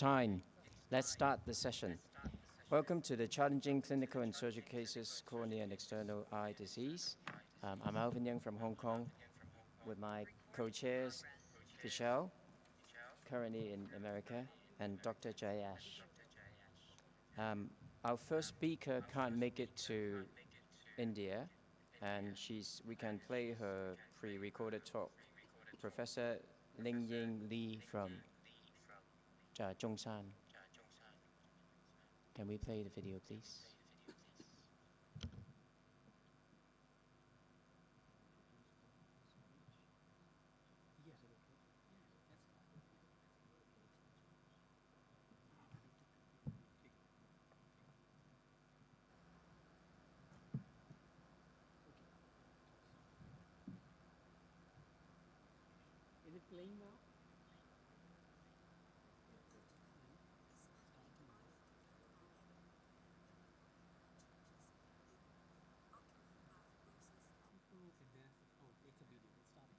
time. Let's start the session. Welcome to the Challenging Clinical and Surgical Cases, Corneal and External Eye Disease. I'm Alvin Young from Hong Kong with my co-chairs, Fischel, currently in America, and Dr. Jayesh. Our first speaker can't make it to India, and we can play her pre-recorded talk. Professor Lingying Li from Zhongshan. Can we play the video, please? Is it playing now? It's a video. It's starting.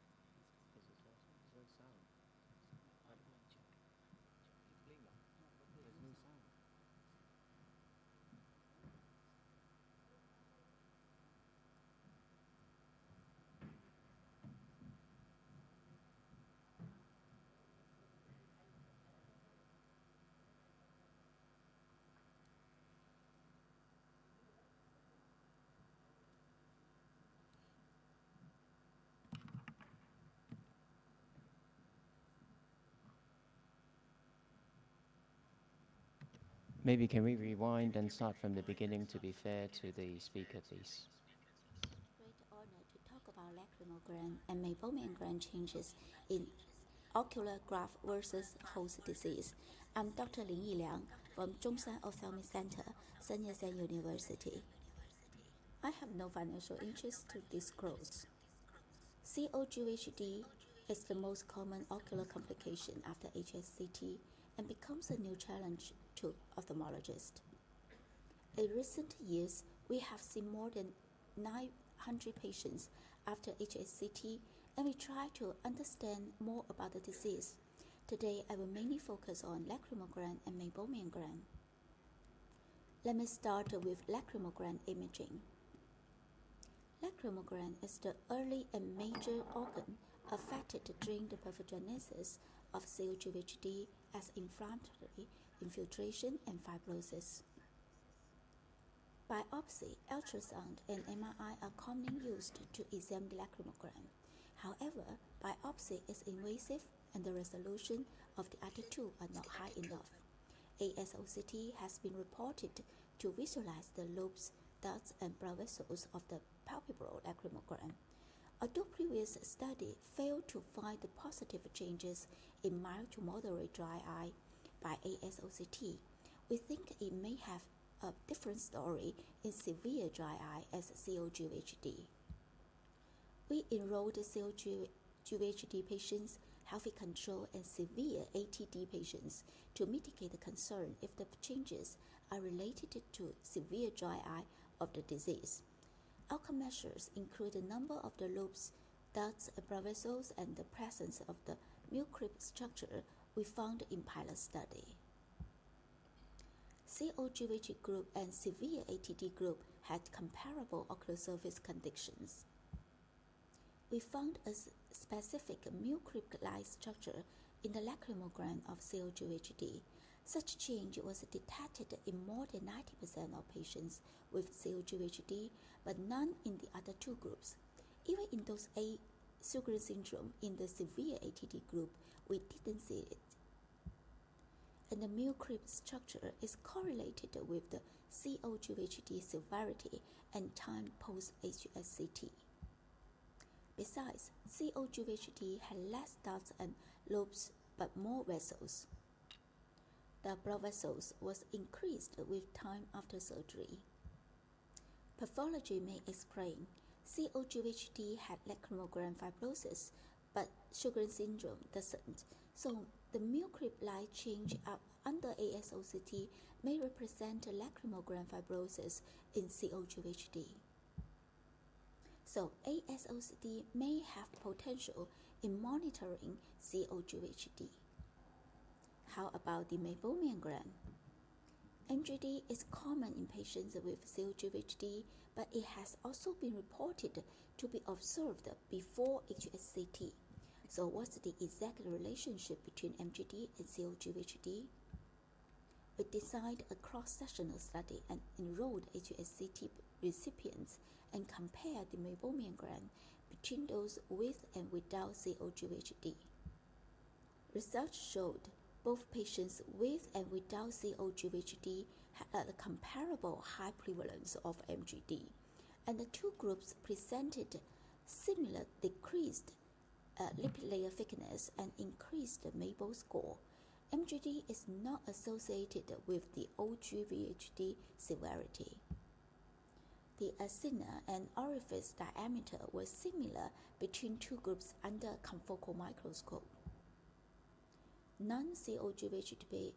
There's no sound. I don't want to check. It's playing now. There's no sound. Maybe can we rewind and start from the beginning to be fair to the speaker, please? Great honor to talk about lacrimogram and meibomian gland changes in ocular graft versus host disease. I'm Dr. Lin Yiliang from Zhongshan Ophthalmic Center, Sun Yat-sen University. I have no financial interest to disclose. COGHD is the most common ocular complication after HSCT and becomes a new challenge to ophthalmologists. In recent years, we have seen more than 900 patients after HSCT, and we try to understand more about the disease. Today, I will mainly focus on lacrimogram and meibomian gland. Let me start with lacrimogram imaging. Lacrimogram is the early and major organ affected during the pathogenesis of COGHD as inflammatory infiltration and fibrosis. Biopsy, ultrasound, and MRI are commonly used to examine the lacrimogram. However, biopsy is invasive and the resolution of the other two are not high enough. AIOS2025 has been reported to visualize the lobes, ducts, and blood vessels of the palpebral lacrimogram. Although previous study failed to find the positive changes in mild to moderate dry eye by AIOS2025, we think it may have a different story in severe dry eye as COGHD. We enrolled COGHD patients, healthy control, and severe ATD patients to mitigate the concern if the changes are related to severe dry eye of the disease. Outcome measures include the number of the lobes, ducts, and blood vessels, and the presence of the mucus structure we found in pilot study. COGHD group and severe ATD group had comparable ocular surface conditions. We found a specific mucus-like structure in the lacrimogram of COGHD. Such change was detected in more than 90% of patients with COGHD, but none in the other two groups. Even in those Sjogren's syndrome in the severe ATD group, we didn't see it. And the mucus structure is correlated with the COGHD severity and time post-HSCT. Besides, COGHD had less ducts and lobes but more vessels. The blood vessels was increased with time after surgery. Pathology may explain COGHD had lacrimogram fibrosis, but Sjogren's syndrome doesn't. So the mucus-like change under AIOS2025 may represent lacrimogram fibrosis in COGHD. So AIOS2025 may have potential in monitoring COGHD. How about the meibomian? MGD is common in patients with COGVHD, but it has also been reported to be observed before HSCT. So what's the exact relationship between MGD and COGVHD? We designed a cross-sectional study and enrolled HSCT recipients and compared the meibomian between those with and without COGVHD. Research showed both patients with and without COGVHD had a comparable high prevalence of MGD, and the two groups presented similar decreased lipid layer thickness and increased Meibo score. MGD is not associated with the OGVHD severity. The acina and orifice diameter were similar between two groups under confocal microscope. Non-COGVHD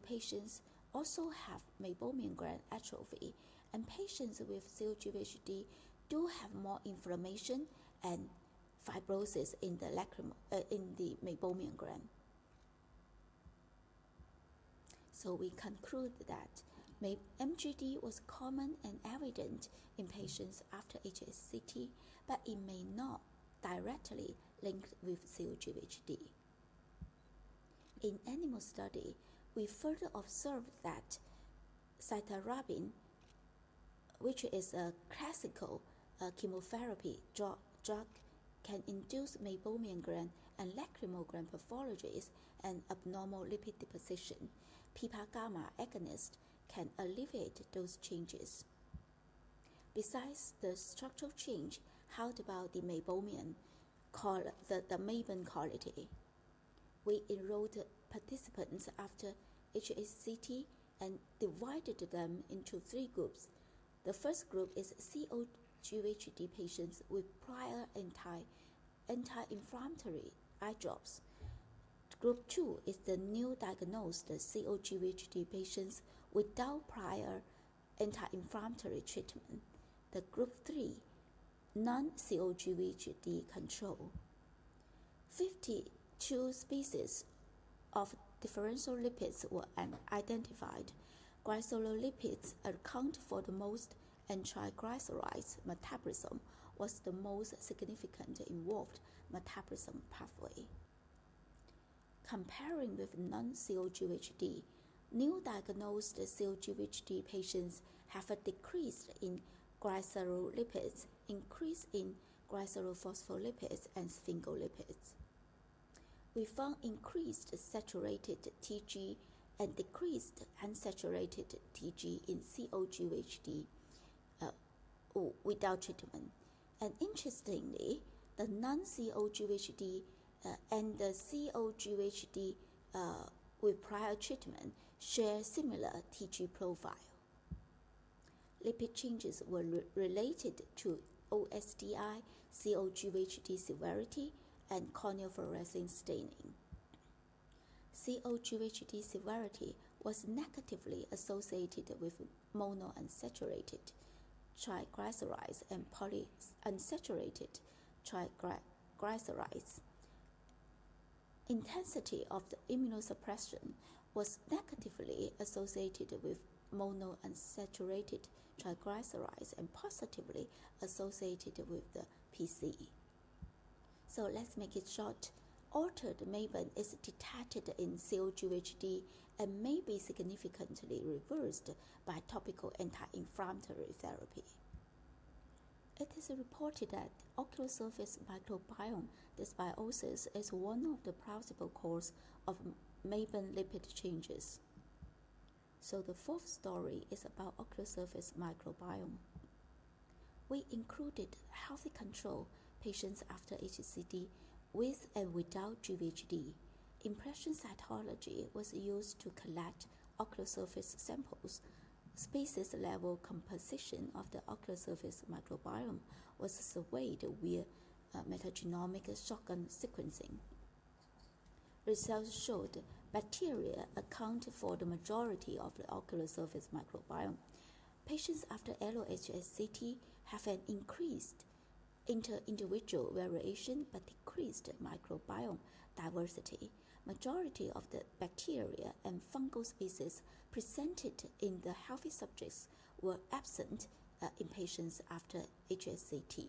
patients also have meibomian gland atrophy, and patients with COGVHD do have more inflammation and fibrosis in the meibomian gland. So we conclude that MGD was common and evident in patients after HSCT, but it may not directly link with COGVHD. In animal study, we further observed that cytarabine, which is a classical chemotherapy drug, can induce meibomian gland and lacrimal gland pathologies and abnormal lipid deposition. PPAR gamma agonist can alleviate those changes. Besides the structural change, how about the meibomian, the Meibomian quality? We enrolled participants after HSCT and divided them into three groups. The first group is COGVHD patients with prior anti-inflammatory eye drops. Group 2 is the new diagnosed COGVHD patients without prior anti-inflammatory treatment. The Group 3, non-COGVHD control. 52 species of differential lipids were identified. Glycerolipids account for the most, and triglycerides metabolism was the most significant involved metabolism pathway. Comparing with non-COGVHD, new diagnosed COGVHD patients have a decrease in glycerolipids, increase in glycerophospholipids and sphingolipids. We found increased saturated TG and decreased unsaturated TG in COGVHD without treatment. And interestingly, the non-COGVHD and the COGVHD with prior treatment share similar TG profile. Lipid changes were related to OSDI, COGVHD severity, and corneal fluorescein staining. COGVHD severity was negatively associated with monounsaturated triglycerides and polyunsaturated triglycerides. Intensity of the immunosuppression was negatively associated with monounsaturated triglycerides and positively associated with the PCE. So let's make it short. Altered Meibomian is detected in COGVHD and may be significantly reversed by topical anti-inflammatory therapy. It is reported that ocular surface microbiome dysbiosis is one of the plausible causes of Meibomian lipid changes. So the fourth story is about ocular surface microbiome. We included healthy control patients after HCD with and without GVHD. Impression cytology was used to collect ocular surface samples. Species level composition of the ocular surface microbiome was surveyed via metagenomic shotgun sequencing. Results showed bacteria account for the majority of the ocular surface microbiome. Patients after allo-HSCT have an increased inter-individual variation but decreased microbiome diversity. Majority of the bacteria and fungal species presented in the healthy subjects were absent in patients after HSCT.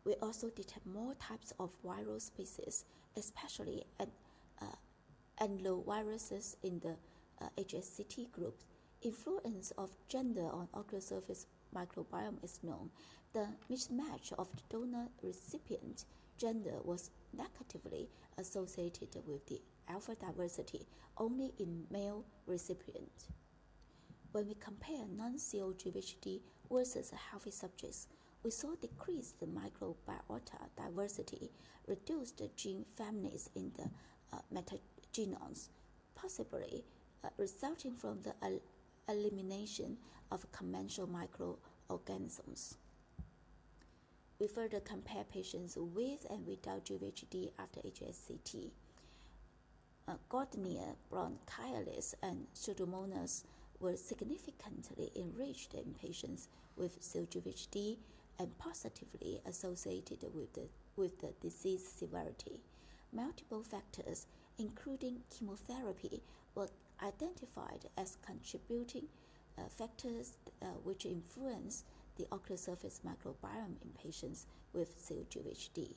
We also detect more types of viral species, especially adenoviruses in the HSCT group. Influence of gender on ocular surface microbiome is known. The mismatch of the donor recipient gender was negatively associated with the alpha diversity only in male recipients. When we compare non-COGVHD versus healthy subjects, we saw decreased microbiota diversity, reduced gene families in the metagenomes, possibly resulting from the elimination of conventional microorganisms. We further compare patients with and without GVHD after HSCT. Corneal, bronchialis, and Pseudomonas were significantly enriched in patients with COGVHD and positively associated with the disease severity. Multiple factors, including chemotherapy, were identified as contributing factors which influence the ocular surface microbiome in patients with COGVHD.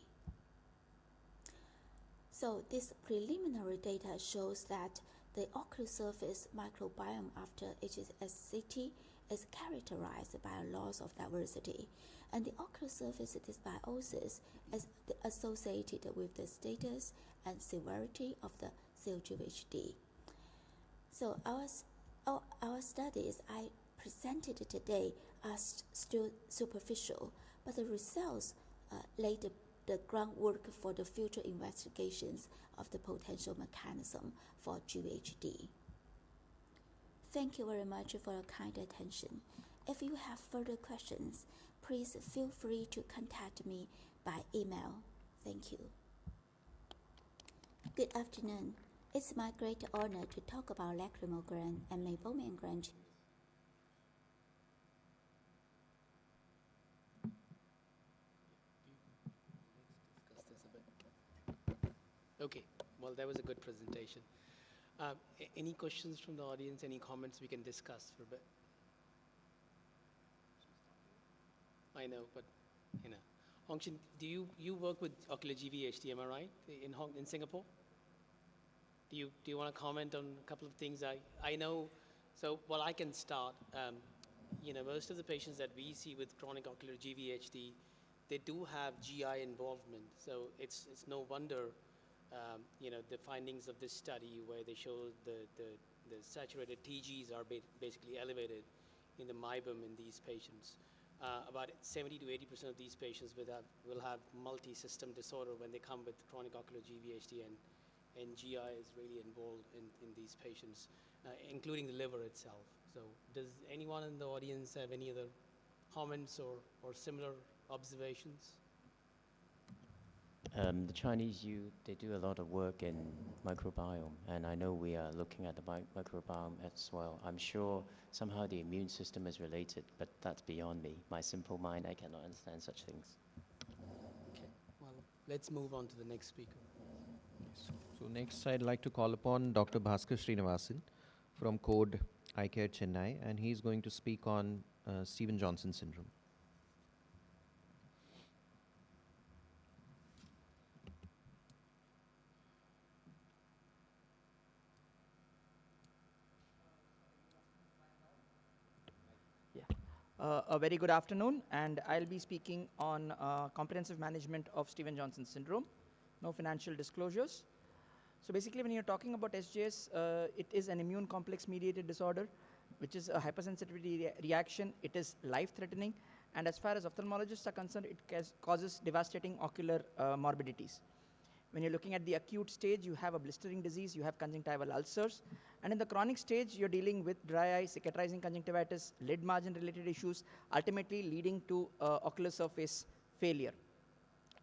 So this preliminary data shows that the ocular surface microbiome after HSCT is characterized by a loss of diversity, and the ocular surface dysbiosis is associated with the status and severity of the COGVHD. So our studies I presented today are still superficial, but the results laid the groundwork for the future investigations of the potential mechanism for GVHD. Thank you very much for your kind attention. If you have further questions, please feel free to contact me by email. Thank you. Good afternoon. It's my great honor to talk about lacrimal gland and meibomian gland. Okay, well, that was a good presentation. Any questions from the audience? Any comments we can discuss for a bit? I know, but Hongshin, do you work with ocular GVHD? Am I right? In Singapore? Do you want to comment on a couple of things? I know. So, well, I can start. Most of the patients that we see with chronic ocular GVHD, they do have GI involvement. So it's no wonder. The findings of this study where they show the saturated TGs are basically elevated in the meibum in these patients. About 70 to 80% of these patients will have multi-system disorder when they come with chronic ocular GVHD, and GI is really involved in these patients, including the liver itself. So does anyone in the audience have any other comments or similar observations? The Chinese, they do a lot of work in microbiome, and I know we are looking at the microbiome as well. I'm sure somehow the immune system is related, but that's beyond me. My simple mind, I cannot understand such things. Okay, well, let's move on to the next speaker. So next, I'd like to call upon Dr. Bhaskar Srinivasan from Code Eye Care Chennai, and he's going to speak on Stevens-Johnson syndrome. A very good afternoon, and I'll be speaking on comprehensive management of Stevens-Johnson syndrome. No financial disclosures. So basically, when you're talking about SJS, it is an immune complex mediated disorder, which is a hypersensitivity reaction. It is life-threatening, and as far as ophthalmologists are concerned, it causes devastating ocular morbidities. When you're looking at the acute stage, you have a blistering disease, you have conjunctival ulcers. And in the chronic stage, you're dealing with dry eye, cicatrizing conjunctivitis, lid margin related issues, ultimately leading to ocular surface failure.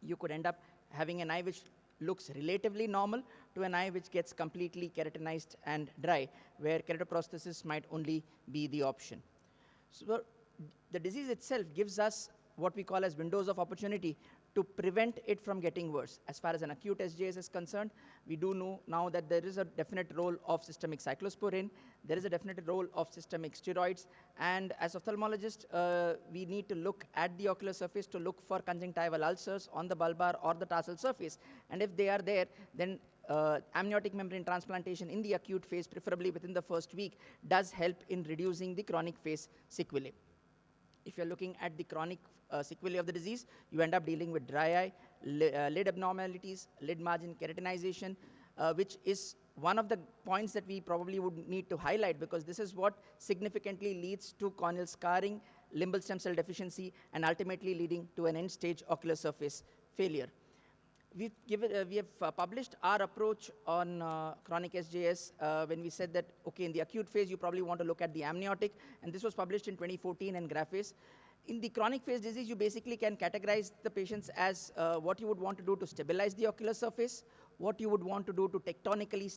You could end up having an eye which looks relatively normal to an eye which gets completely keratinized and dry, where keratoprosthesis might only be the option. So the disease itself gives us what we call as windows of opportunity to prevent it from getting worse. As far as an acute SJS is concerned, we do know now that there is a definite role of systemic cyclosporin, there is a definite role of systemic steroids, and as ophthalmologists, we need to look at the ocular surface to look for conjunctival ulcers on the bulbar or the tarsal surface. And if they are there, then amniotic membrane transplantation in the acute phase, preferably within the first week, does help in reducing the chronic phase sequelae. If you're looking at the chronic sequelae of the disease, you end up dealing with dry eye, lid abnormalities, lid margin keratinization, which is one of the points that we probably would need to highlight, because this is what significantly leads to corneal scarring, limbal stem cell deficiency, and ultimately leading to an end-stage ocular surface failure. We have published our approach on chronic SJS when we said that, okay, in the acute phase, you probably want to look at the amniotic, and this was published in 2014 in Graphes. In the chronic phase disease, you basically can categorize the patients as what you would want to do to stabilize the ocular surface, what you would want to do to tectonically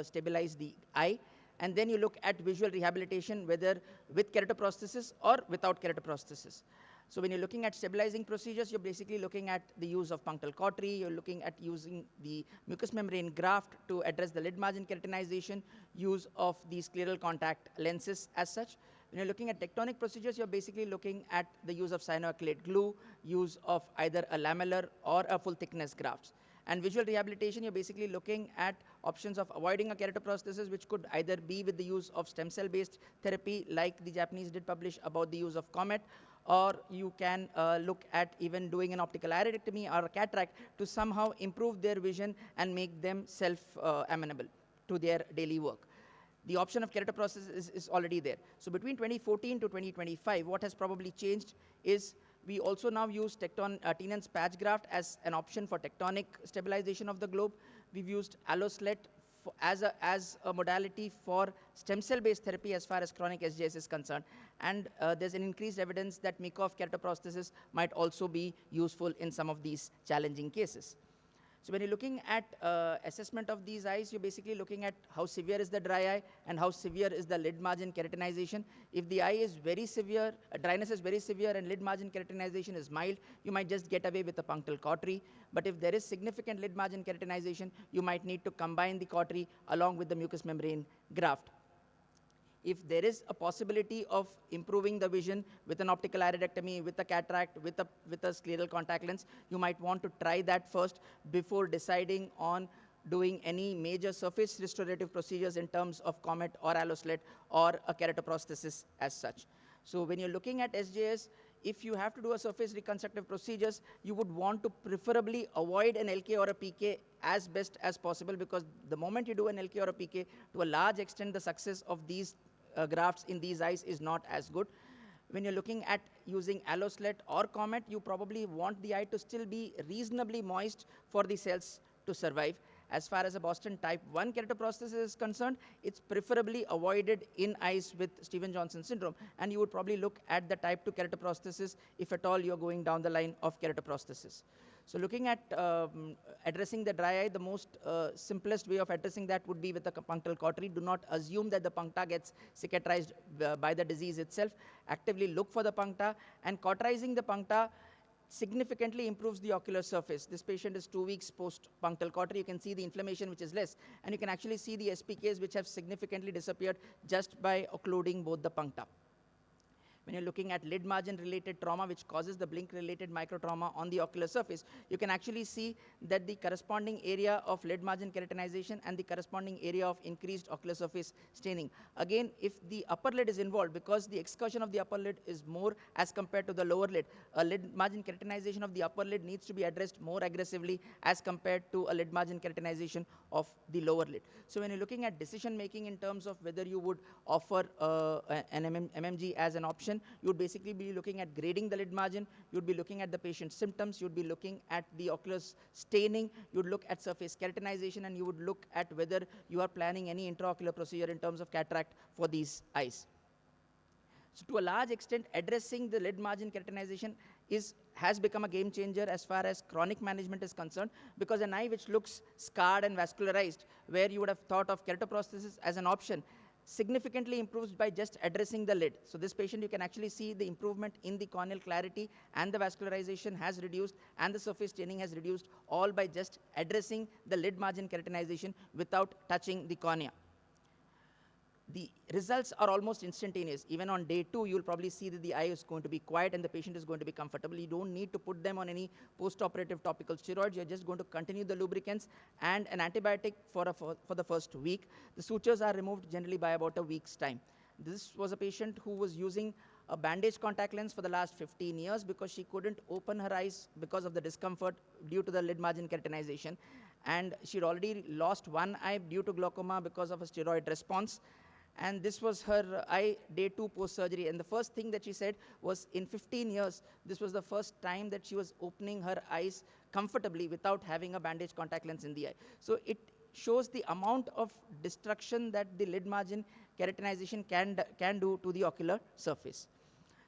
stabilize the eye, and then you look at visual rehabilitation, whether with keratoprosthesis or without keratoprosthesis. So when you're looking at stabilizing procedures, you're basically looking at the use of punctal cautery, you're looking at using the mucous membrane graft to address the lid margin keratinization, use of the scleral contact lenses as such. When you're looking at tectonic procedures, you're basically looking at the use of cyanoacrylate glue, use of either a lamellar or a full thickness grafts. And visual rehabilitation, you're basically looking at options of avoiding a keratoprosthesis, which could either be with the use of stem cell-based therapy, like the Japanese did publish about the use of Comet, or you can look at even doing an optical iridectomy or a cataract to somehow improve their vision and make them self-amenable to their daily work. The option of keratoprosthesis is already there. So between 2014 to 2025, what has probably changed is we also now use Tenon's patch graft as an option for tectonic stabilization of the globe. We've used AIOS2025 as a modality for stem cell-based therapy as far as chronic SJS is concerned. And there's an increased evidence that Mikoff keratoprosthesis might also be useful in some of these challenging cases. So when you're looking at assessment of these eyes, you're basically looking at how severe is the dry eye and how severe is the lid margin keratinization. If the eye is very severe, dryness is very severe and lid margin keratinization is mild, you might just get away with a punctal cautery. But if there is significant lid margin keratinization, you might need to combine the cautery along with the mucous membrane graft. If there is a possibility of improving the vision with an optical iridectomy, with a cataract, with a scleral contact lens, you might want to try that first before deciding on doing any major surface restorative procedures in terms of Comet or AIOS2025 or a keratoprosthesis as such. So when you're looking at SJS, if you have to do a surface reconstructive procedures, you would want to preferably avoid an LK or a PK as best as possible, because the moment you do an LK or a PK, to a large extent, the success of these grafts in these eyes is not as good. When you're looking at using AIOS2025 or Comet, you probably want the eye to still be reasonably moist for the cells to survive. As far as a Boston type 1 keratoprosthesis is concerned, it's preferably avoided in eyes with Stevens-Johnson syndrome, and you would probably look at the type 2 keratoprosthesis if at all you're going down the line of keratoprosthesis. So looking at addressing the dry eye, the most simplest way of addressing that would be with a punctal cautery. Do not assume that the puncta gets cicatrized by the disease itself. Actively look for the puncta, and cauterizing the puncta significantly improves the ocular surface. This patient is 2 weeks post-punctal cautery. You can see the inflammation, which is less, and you can actually see the SPKs, which have significantly disappeared just by occluding both the puncta. When you're looking at lid margin related trauma, which causes the blink related microtrauma on the ocular surface, you can actually see that the corresponding area of lid margin keratinization and the corresponding area of increased ocular surface staining. Again, if the upper lid is involved, because the excursion of the upper lid is more as compared to the lower lid, a lid margin keratinization of the upper lid needs to be addressed more aggressively as compared to a lid margin keratinization of the lower lid. So when you're looking at decision making in terms of whether you would offer an MMG as an option, you would basically be looking at grading the lid margin, you would be looking at the patient's symptoms, you would be looking at the ocular staining, you would look at surface keratinization, and you would look at whether you are planning any intraocular procedure in terms of cataract for these eyes. So to a large extent, addressing the lid margin keratinization has become a game changer as far as chronic management is concerned, because an eye which looks scarred and vascularized, where you would have thought of keratoprosthesis as an option, significantly improves by just addressing the lid. So this patient, you can actually see the improvement in the corneal clarity, and the vascularization has reduced, and the surface staining has reduced, all by just addressing the lid margin keratinization without touching the cornea. The results are almost instantaneous. Even on day 2, you'll probably see that the eye is going to be quiet and the patient is going to be comfortable. You don't need to put them on any post-operative topical steroids. You're just going to continue the lubricants and an antibiotic for the first week. The sutures are removed generally by about a week's time. This was a patient who was using a bandage contact lens for the last 15 years because she couldn't open her eyes because of the discomfort due to the lid margin keratinization. And she'd already lost one eye due to glaucoma because of a steroid response. And this was her eye day 2 post-surgery. And the first thing that she said was, in 15 years, this was the first time that she was opening her eyes comfortably without having a bandage contact lens in the eye. So it shows the amount of destruction that the lid margin keratinization can do to the ocular surface.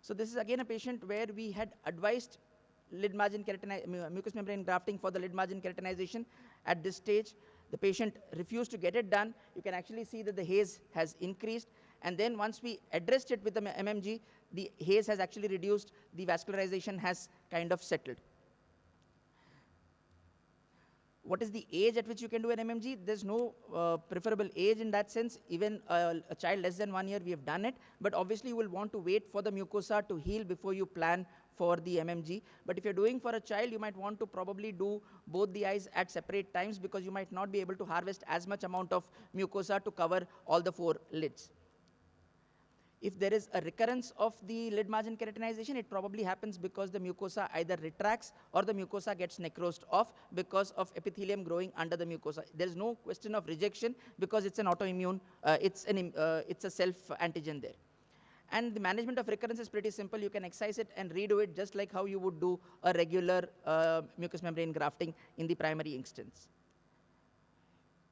So this is again a patient where we had advised lid margin mucous membrane grafting for the lid margin keratinization. At this stage, the patient refused to get it done. You can actually see that the haze has increased. And then once we addressed it with the MMG, the haze has actually reduced. The vascularization has kind of settled. What is the age at which you can do an MMG? There's no preferable age in that sense. Even a child less than 1 year, we have done it. But obviously, you will want to wait for the mucosa to heal before you plan for the MMG. But if you're doing for a child, you might want to probably do both the eyes at separate times because you might not be able to harvest as much amount of mucosa to cover all the 4 lids. If there is a recurrence of the lid margin keratinization, it probably happens because the mucosa either retracts or the mucosa gets necrosed off because of epithelium growing under the mucosa. There's no question of rejection because it's an autoimmune, it's a self-antigen there. And the management of recurrence is pretty simple. You can excise it and redo it just like how you would do a regular mucous membrane grafting in the primary instance.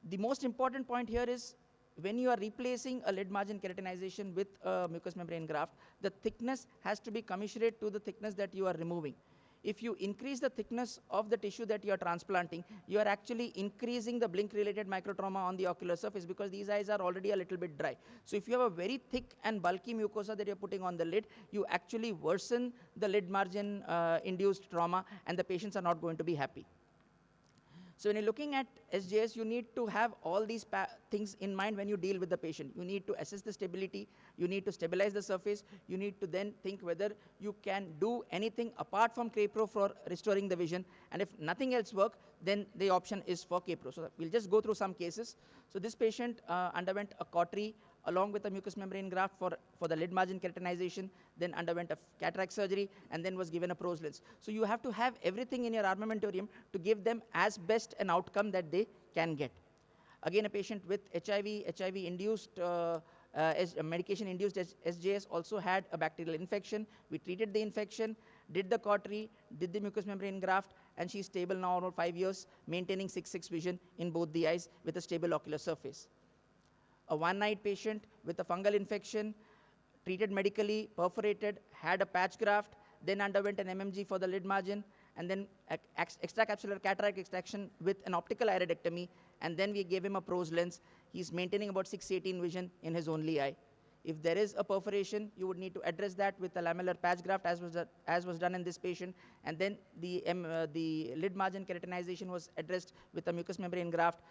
The most important point here is, when you are replacing a lid margin keratinization with a mucous membrane graft, the thickness has to be commensurate to the thickness that you are removing. If you increase the thickness of the tissue that you are transplanting, you are actually increasing the blink-related microtrauma on the ocular surface because these eyes are already a little bit dry. So if you have a very thick and bulky mucosa that you're putting on the lid, you actually worsen the lid margin induced trauma, and the patients are not going to be happy. So when you're looking at SJS, you need to have all these things in mind when you deal with the patient. You need to assess the stability, you need to stabilize the surface, you need to then think whether you can do anything apart from K-Pro for restoring the vision, and if nothing else works, then the option is for K-Pro. So we'll just go through some cases. So this patient underwent a cautery along with a mucous membrane graft for the lid margin keratinization, then underwent a cataract surgery, and then was given a pros lens. So you have to have everything in your armamentarium to give them as best an outcome that they can get. Again, a patient with HIV-induced, medication-induced SJS also had a bacterial infection. We treated the infection, did the cautery, did the mucous membrane graft, and she's stable now about 5 years, maintaining 6/6 vision in both the eyes with a stable ocular surface. A one-eyed patient with a fungal infection, treated medically, perforated, had a patch graft, then underwent an MMG for the lid margin, and then extracapsular cataract extraction with an optical iridectomy, and then we gave him a pros lens. He's maintaining about 6/18 vision in his only eye. If there is a perforation, you would need to address that with a lamellar patch graft, as was done in this patient, and then the lid margin keratinization was addressed with a mucous membrane graft,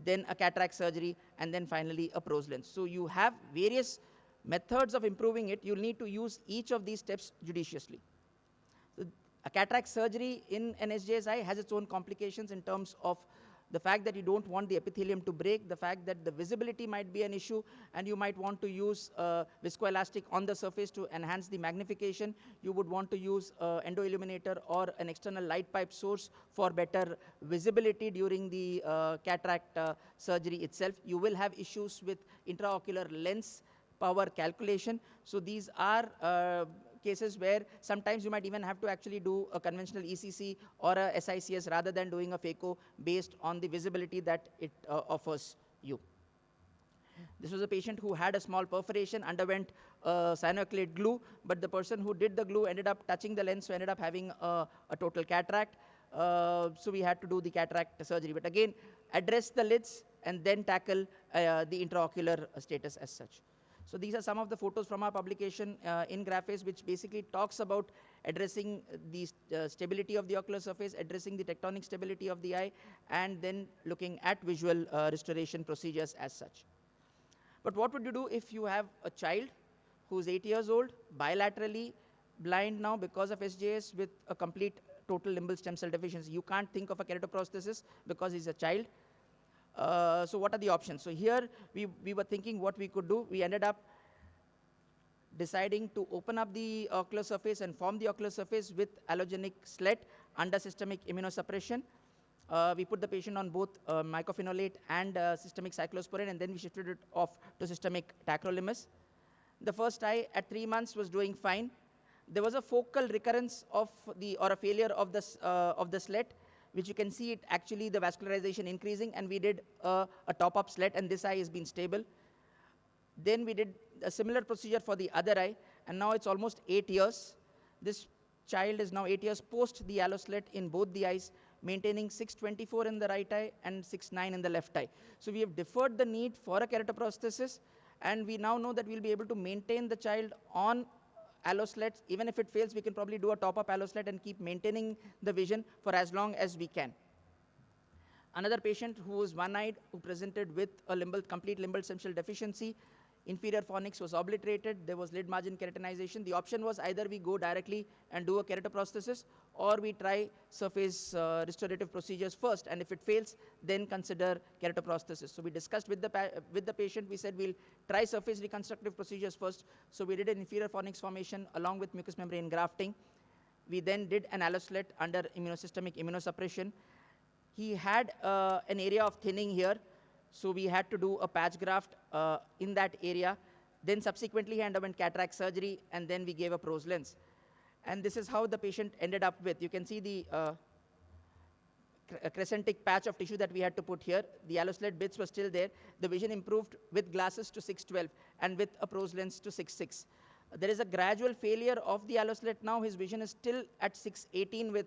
then a cataract surgery, and then finally a pros lens. So you have various methods of improving it. You'll need to use each of these steps judiciously. So a cataract surgery in an SJS eye has its own complications in terms of the fact that you don't want the epithelium to break, the fact that the visibility might be an issue, and you might want to use viscoelastic on the surface to enhance the magnification. You would want to use endoilluminator or an external light pipe source for better visibility during the cataract surgery itself. You will have issues with intraocular lens power calculation. So these are cases where sometimes you might even have to actually do a conventional ECC or a SICS rather than doing a phaco based on the visibility that it offers you. This was a patient who had a small perforation, underwent cyanoacrylate glue, but the person who did the glue ended up touching the lens, so ended up having a total cataract. So we had to do the cataract surgery. But again, address the lids and then tackle the intraocular status as such. So these are some of the photos from our publication in Graphes, which basically talks about addressing the stability of the ocular surface, addressing the tectonic stability of the eye, and then looking at visual restoration procedures as such. But what would you do if you have a child who's 8 years old, bilaterally blind now because of SJS with a complete total limbal stem cell deficiency? You can't think of a keratoprosthesis because he's a child. So what are the options? So here we were thinking what we could do. We ended up deciding to open up the ocular surface and form the ocular surface with allogenic slet under systemic immunosuppression. We put the patient on both mycophenolate and systemic cyclosporin, and then we shifted it off to systemic tacrolimus. The first eye at 3 months was doing fine. There was a focal recurrence of or a failure of the slet, which you can see it actually the vascularization increasing, and we did a top-up slet, and this eye has been stable. Then we did a similar procedure for the other eye, and now it's almost 8 years. This child is now 8 years post the allo slet in both the eyes, maintaining 624 in the right eye and 69 in the left eye. So we have deferred the need for a keratoprosthesis, and we now know that we'll be able to maintain the child on allo sleds. Even if it fails, we can probably do a top-up allo slet and keep maintaining the vision for as long as we can. Another patient who was one-eyed, who presented with a complete limbal stem cell deficiency. Inferior fornix was obliterated. There was lid margin keratinization. The option was either we go directly and do a keratoprosthesis, or we try surface restorative procedures first, and if it fails, then consider keratoprosthesis. So we discussed with the patient. We said we'll try surface reconstructive procedures first. So we did an inferior fornix formation along with mucous membrane grafting. We then did an alloslet under systemic immunosuppression. He had an area of thinning here, so we had to do a patch graft in that area. Then subsequently he underwent cataract surgery, and then we gave a Prose lens. And this is how the patient ended up with. You can see the crescentic patch of tissue that we had to put here. The alloslet bits were still there. The vision improved with glasses to 612 and with a Prose lens to 6.6. There is a gradual failure of the alloslet now. His vision is still at 618 with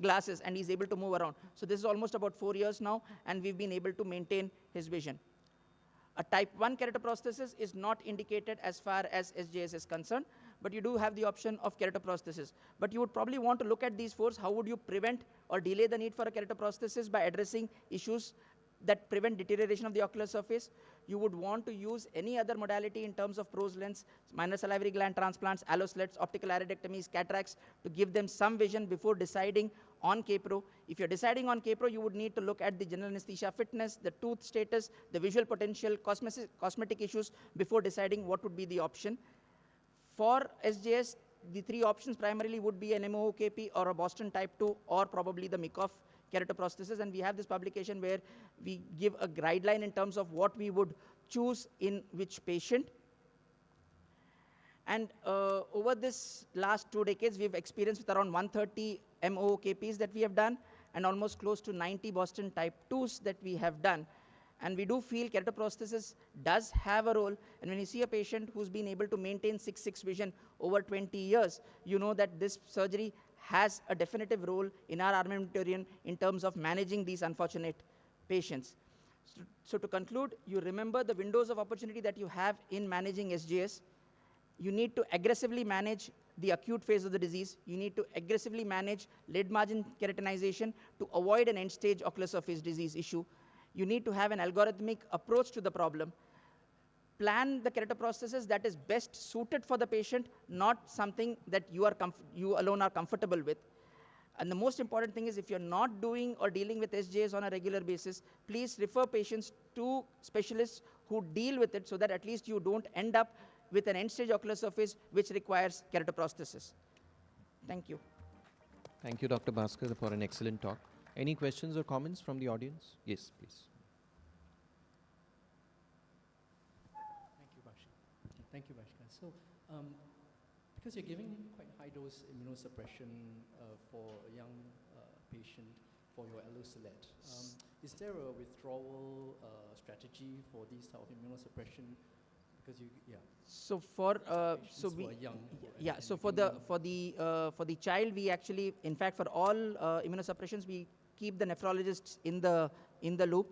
glasses, and he's able to move around. So this is almost about 4 years now, and we've been able to maintain his vision. A type 1 keratoprosthesis is not indicated as far as SJS is concerned, but you do have the option of keratoprosthesis. But you would probably want to look at these fours. How would you prevent or delay the need for a keratoprosthesis? By addressing issues that prevent deterioration of the ocular surface. You would want to use any other modality in terms of Prose lens, minor salivary gland transplants, alloslets, optical iridectomies, cataracts, to give them some vision before deciding on K-Pro. If you're deciding on K-Pro, you would need to look at the general anesthesia fitness, the tooth status, the visual potential, cosmetic issues before deciding what would be the option. For SJS, the three options primarily would be an MOOKP or a Boston type 2 or probably the Mikoff keratoprosthesis, and we have this publication where we give a guideline in terms of what we would choose in which patient. And over this last 2 decades, we've experienced with around 130 MOOKPs that we have done and almost close to 90 Boston type 2s that we have done. And we do feel keratoprosthesis does have a role. And when you see a patient who's been able to maintain 6.6 vision over 20 years, you know that this surgery has a definitive role in our armamentarium in terms of managing these unfortunate patients. So to conclude, you remember the windows of opportunity that you have in managing SJS. You need to aggressively manage the acute phase of the disease. You need to aggressively manage lid margin keratinization to avoid an end-stage ocular surface disease issue. You need to have an algorithmic approach to the problem. Plan the keratoprosthesis that is best suited for the patient, not something that you alone are comfortable with. And the most important thing is, if you're not doing or dealing with SJS on a regular basis, please refer patients to specialists who deal with it so that at least you don't end up with an end-stage ocular surface which requires keratoprosthesis. Thank you. Thank you, Dr. Bhaskar, for an excellent talk. Any questions or comments from the audience? Yes, please. Thank you, Bhaskar. So, because you're giving quite high-dose immunosuppression for a young patient for your allocelate, is there a withdrawal strategy for these type of immunosuppression? Because So for for the child, we actually, in fact, for all immunosuppressions, we keep the nephrologists in the loop.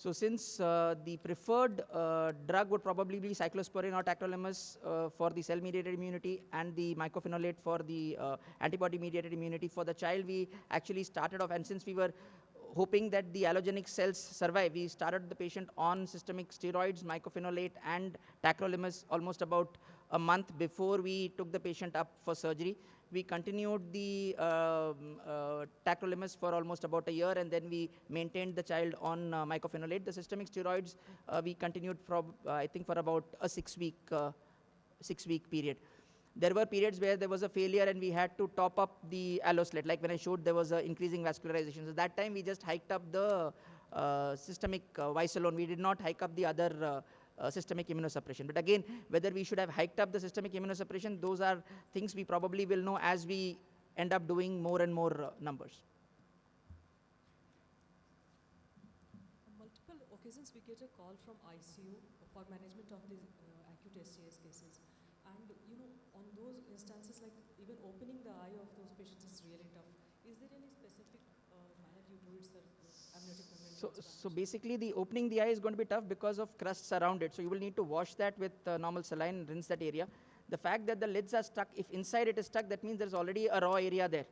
So since the preferred drug would probably be cyclosporin or tacrolimus for the cell-mediated immunity and the mycophenolate for the antibody-mediated immunity, for the child we actually started off, and since we were hoping that the allogenic cells survive, we started the patient on systemic steroids, mycophenolate and tacrolimus almost about a month before we took the patient up for surgery. We continued the tacrolimus for almost about a year, and then we maintained the child on mycophenolate. The systemic steroids we continued for I think for about a 6-week period. There were periods where there was a failure and we had to top up the AIOS2025, like when I showed there was increasing vascularization. So that time we just hiked up the systemic vice alone. We did not hike up the other systemic immunosuppression. But again, whether we should have hiked up the systemic immunosuppression, those are things we probably will know as we end up doing more and more numbers. On multiple occasions, we get a call from ICU for management of these acute SJS cases. And on those instances, like even opening the eye of those patients is really tough. Is there any specific manner you do it, sir? Amniotic membrane So basically, the opening the eye is going to be tough because of crusts around it. So you will need to wash that with normal saline, rinse that area. The fact that the lids are stuck, if inside it is stuck, that means there's already a raw area there.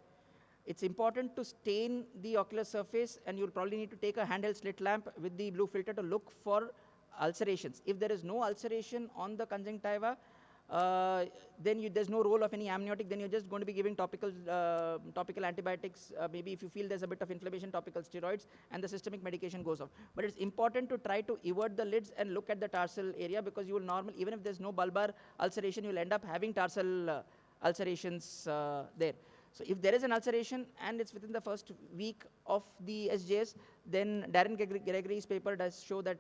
It's important to stain the ocular surface, and you'll probably need to take a handheld slit lamp with the blue filter to look for ulcerations. If there is no ulceration on the conjunctiva, then there's no role of any amniotic, then you're just going to be giving topical antibiotics, maybe if you feel there's a bit of inflammation, topical steroids, and the systemic medication goes off. But it's important to try to evert the lids and look at the tarsal area, because you will normally, even if there's no bulbar ulceration, you'll end up having tarsal ulcerations there. So if there is an ulceration and it's within the first week of the SJS, then Darren Gregory's paper does show that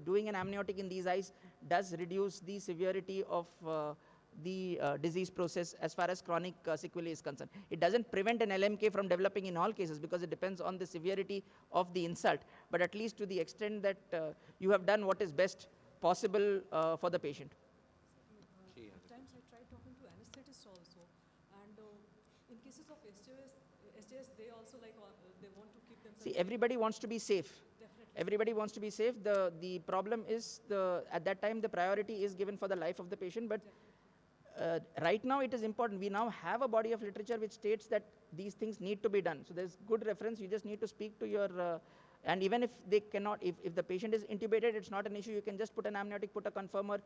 doing an amniotic in these eyes does reduce the severity of the disease process as far as chronic sequelae is concerned. It doesn't prevent an LMK from developing in all cases because it depends on the severity of the insult, but at least to the extent that you have done what is best possible for the patient. At times I tried talking to anesthetists also, and in cases of SJS, they also they want to keep themselves. See, everybody wants to be safe. Definitely. Everybody wants to be safe. The problem is at that time the priority is given for the life of the patient. But right now it is important. We now have a body of literature which states that these things need to be done. So there's good reference. You just need to speak to your and even if they cannot, if the patient is intubated, it's not an issue. You can just put an amniotic, put a conformer,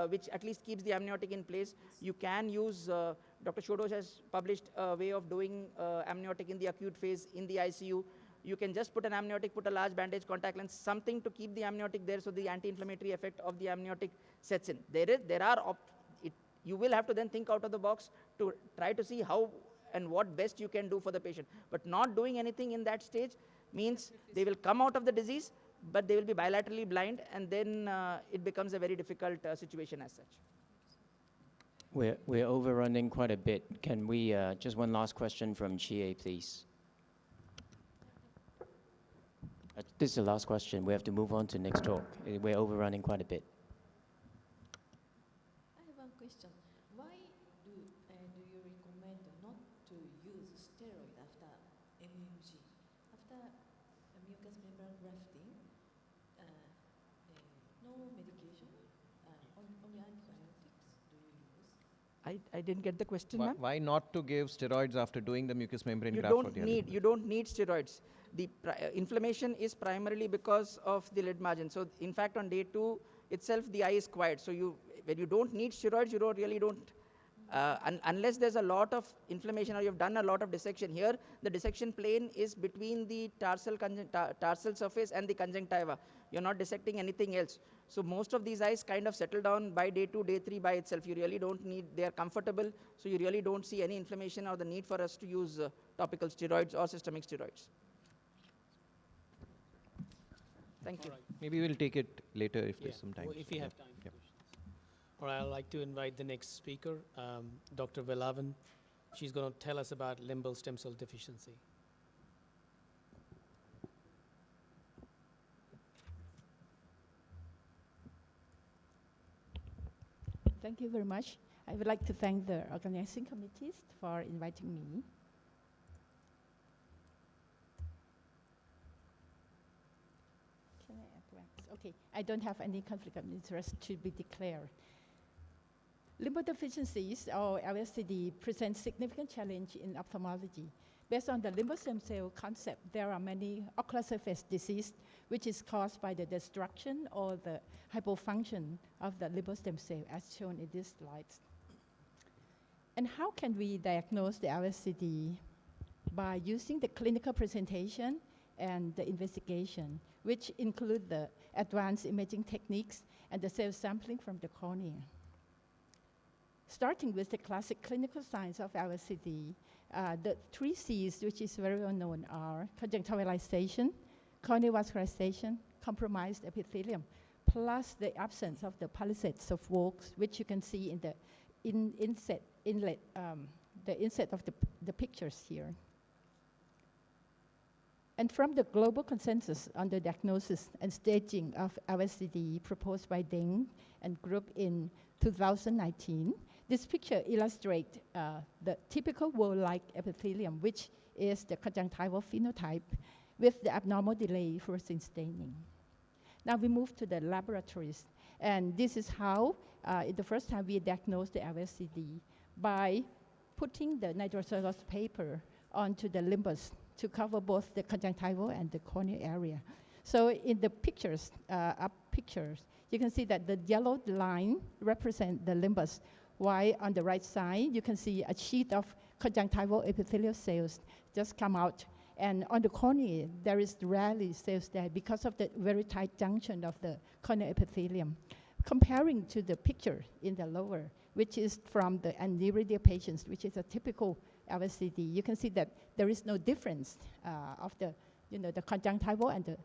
which at least keeps the amniotic in place. You can use, Dr. Shodosh has published a way of doing amniotic in the acute phase in the ICU. You can just put an amniotic, put a large bandage, contact lens, something to keep the amniotic there so the anti-inflammatory effect of the amniotic sets in. You will have to then think out of the box to try to see how and what best you can do for the patient. But not doing anything in that stage means they will come out of the disease, but they will be bilaterally blind, and then it becomes a very difficult situation as such. We're overrunning quite a bit. Can we, just one last question from GA, please? This is the last question. We have to move on to next talk. We're overrunning quite a bit. I have one question. Why do you recommend not to use steroid after MMG? After mucous membrane grafting, no medication, only antibiotics do you use? I didn't get the question, ma'am. Why not to give steroids after doing the mucous membrane graft for the lid? You don't need steroids. The inflammation is primarily because of the lid margin. So in fact, on day 2 itself, the eye is quiet. So when you don't need steroids, you don't unless there's a lot of inflammation or you've done a lot of dissection. Here, the dissection plane is between the tarsal surface and the conjunctiva. You're not dissecting anything else. So most of these eyes kind of settle down by day 2, day 3 by itself. You really don't need, they are comfortable, so you really don't see any inflammation or the need for us to use topical steroids or systemic steroids. Thank you. All right. Maybe we'll take it later if there's some time. Well, if you have Yeah. time. Yep. All right, I'd like to invite the next speaker, Dr. Velavan. She's going to tell us about limbal stem cell deficiency. Thank you very much. I would like to thank the organizing committees for inviting me. Can I Okay, I don't have any conflict of interest to be declared. Lymphodeficiencies, or LSCD, present significant challenge in ophthalmology. Based on the lymphostem cell concept, there are many ocular surface disease which is caused by the destruction or the hypofunction of the lymphostem cell, as shown in this slide. And how can we diagnose the LSCD? By using the clinical presentation and the investigation, which include the advanced imaging techniques and the cell sampling from the cornea. Starting with the classic clinical signs of LSCD, the 3 C's, which is very well known, are conjunctivalization, corneal vascularization, compromised epithelium, plus the absence of the palisades of Vogt, which you can see in the inset of the pictures here. And from the global consensus on the diagnosis and staging of LSCD proposed by Deng and group in 2019, this picture illustrates the typical wall-like epithelium, which is the conjunctival phenotype with the abnormal delay fluorescein staining. Now we move to the laboratories, and this is how, the first time we diagnosed the LSCD by putting the nitrocellulose paper onto the limbus to cover both the conjunctival and the corneal area. So in the pictures, you can see that the yellow line represents the limbus, while on the right side, you can see a sheet of conjunctival epithelial cells just come out. And on the cornea, there is rarely cells there because of the very tight junction of the corneal epithelium. Comparing to the picture in the lower, which is from the aniridia patients, which is a typical LSCD, you can see that there is no difference of the, the conjunctival and the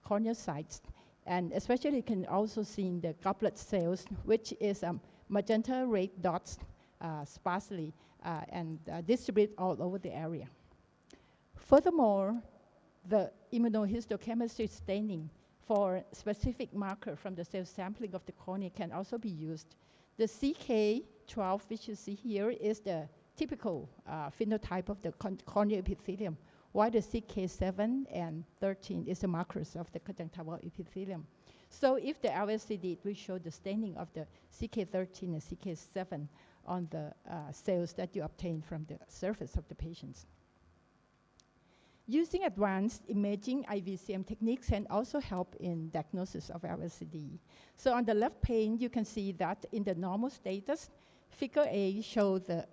corneal sides. And especially you can also see in the goblet cells, which is magenta red dots sparsely and distributed all over the area. Furthermore, the immunohistochemistry staining for specific marker from the cell sampling of the cornea can also be used. The CK12, which you see here, is the typical phenotype of the corneal epithelium, while the CK7 and 13 is the markers of the conjunctival epithelium. So if the LSCD, will show the staining of the CK13 and CK7 on the cells that you obtain from the surface of the patients. Using advanced imaging IVCM techniques can also help in diagnosis of LSCD. So on the left pane, you can see that in the normal status, figure A shows the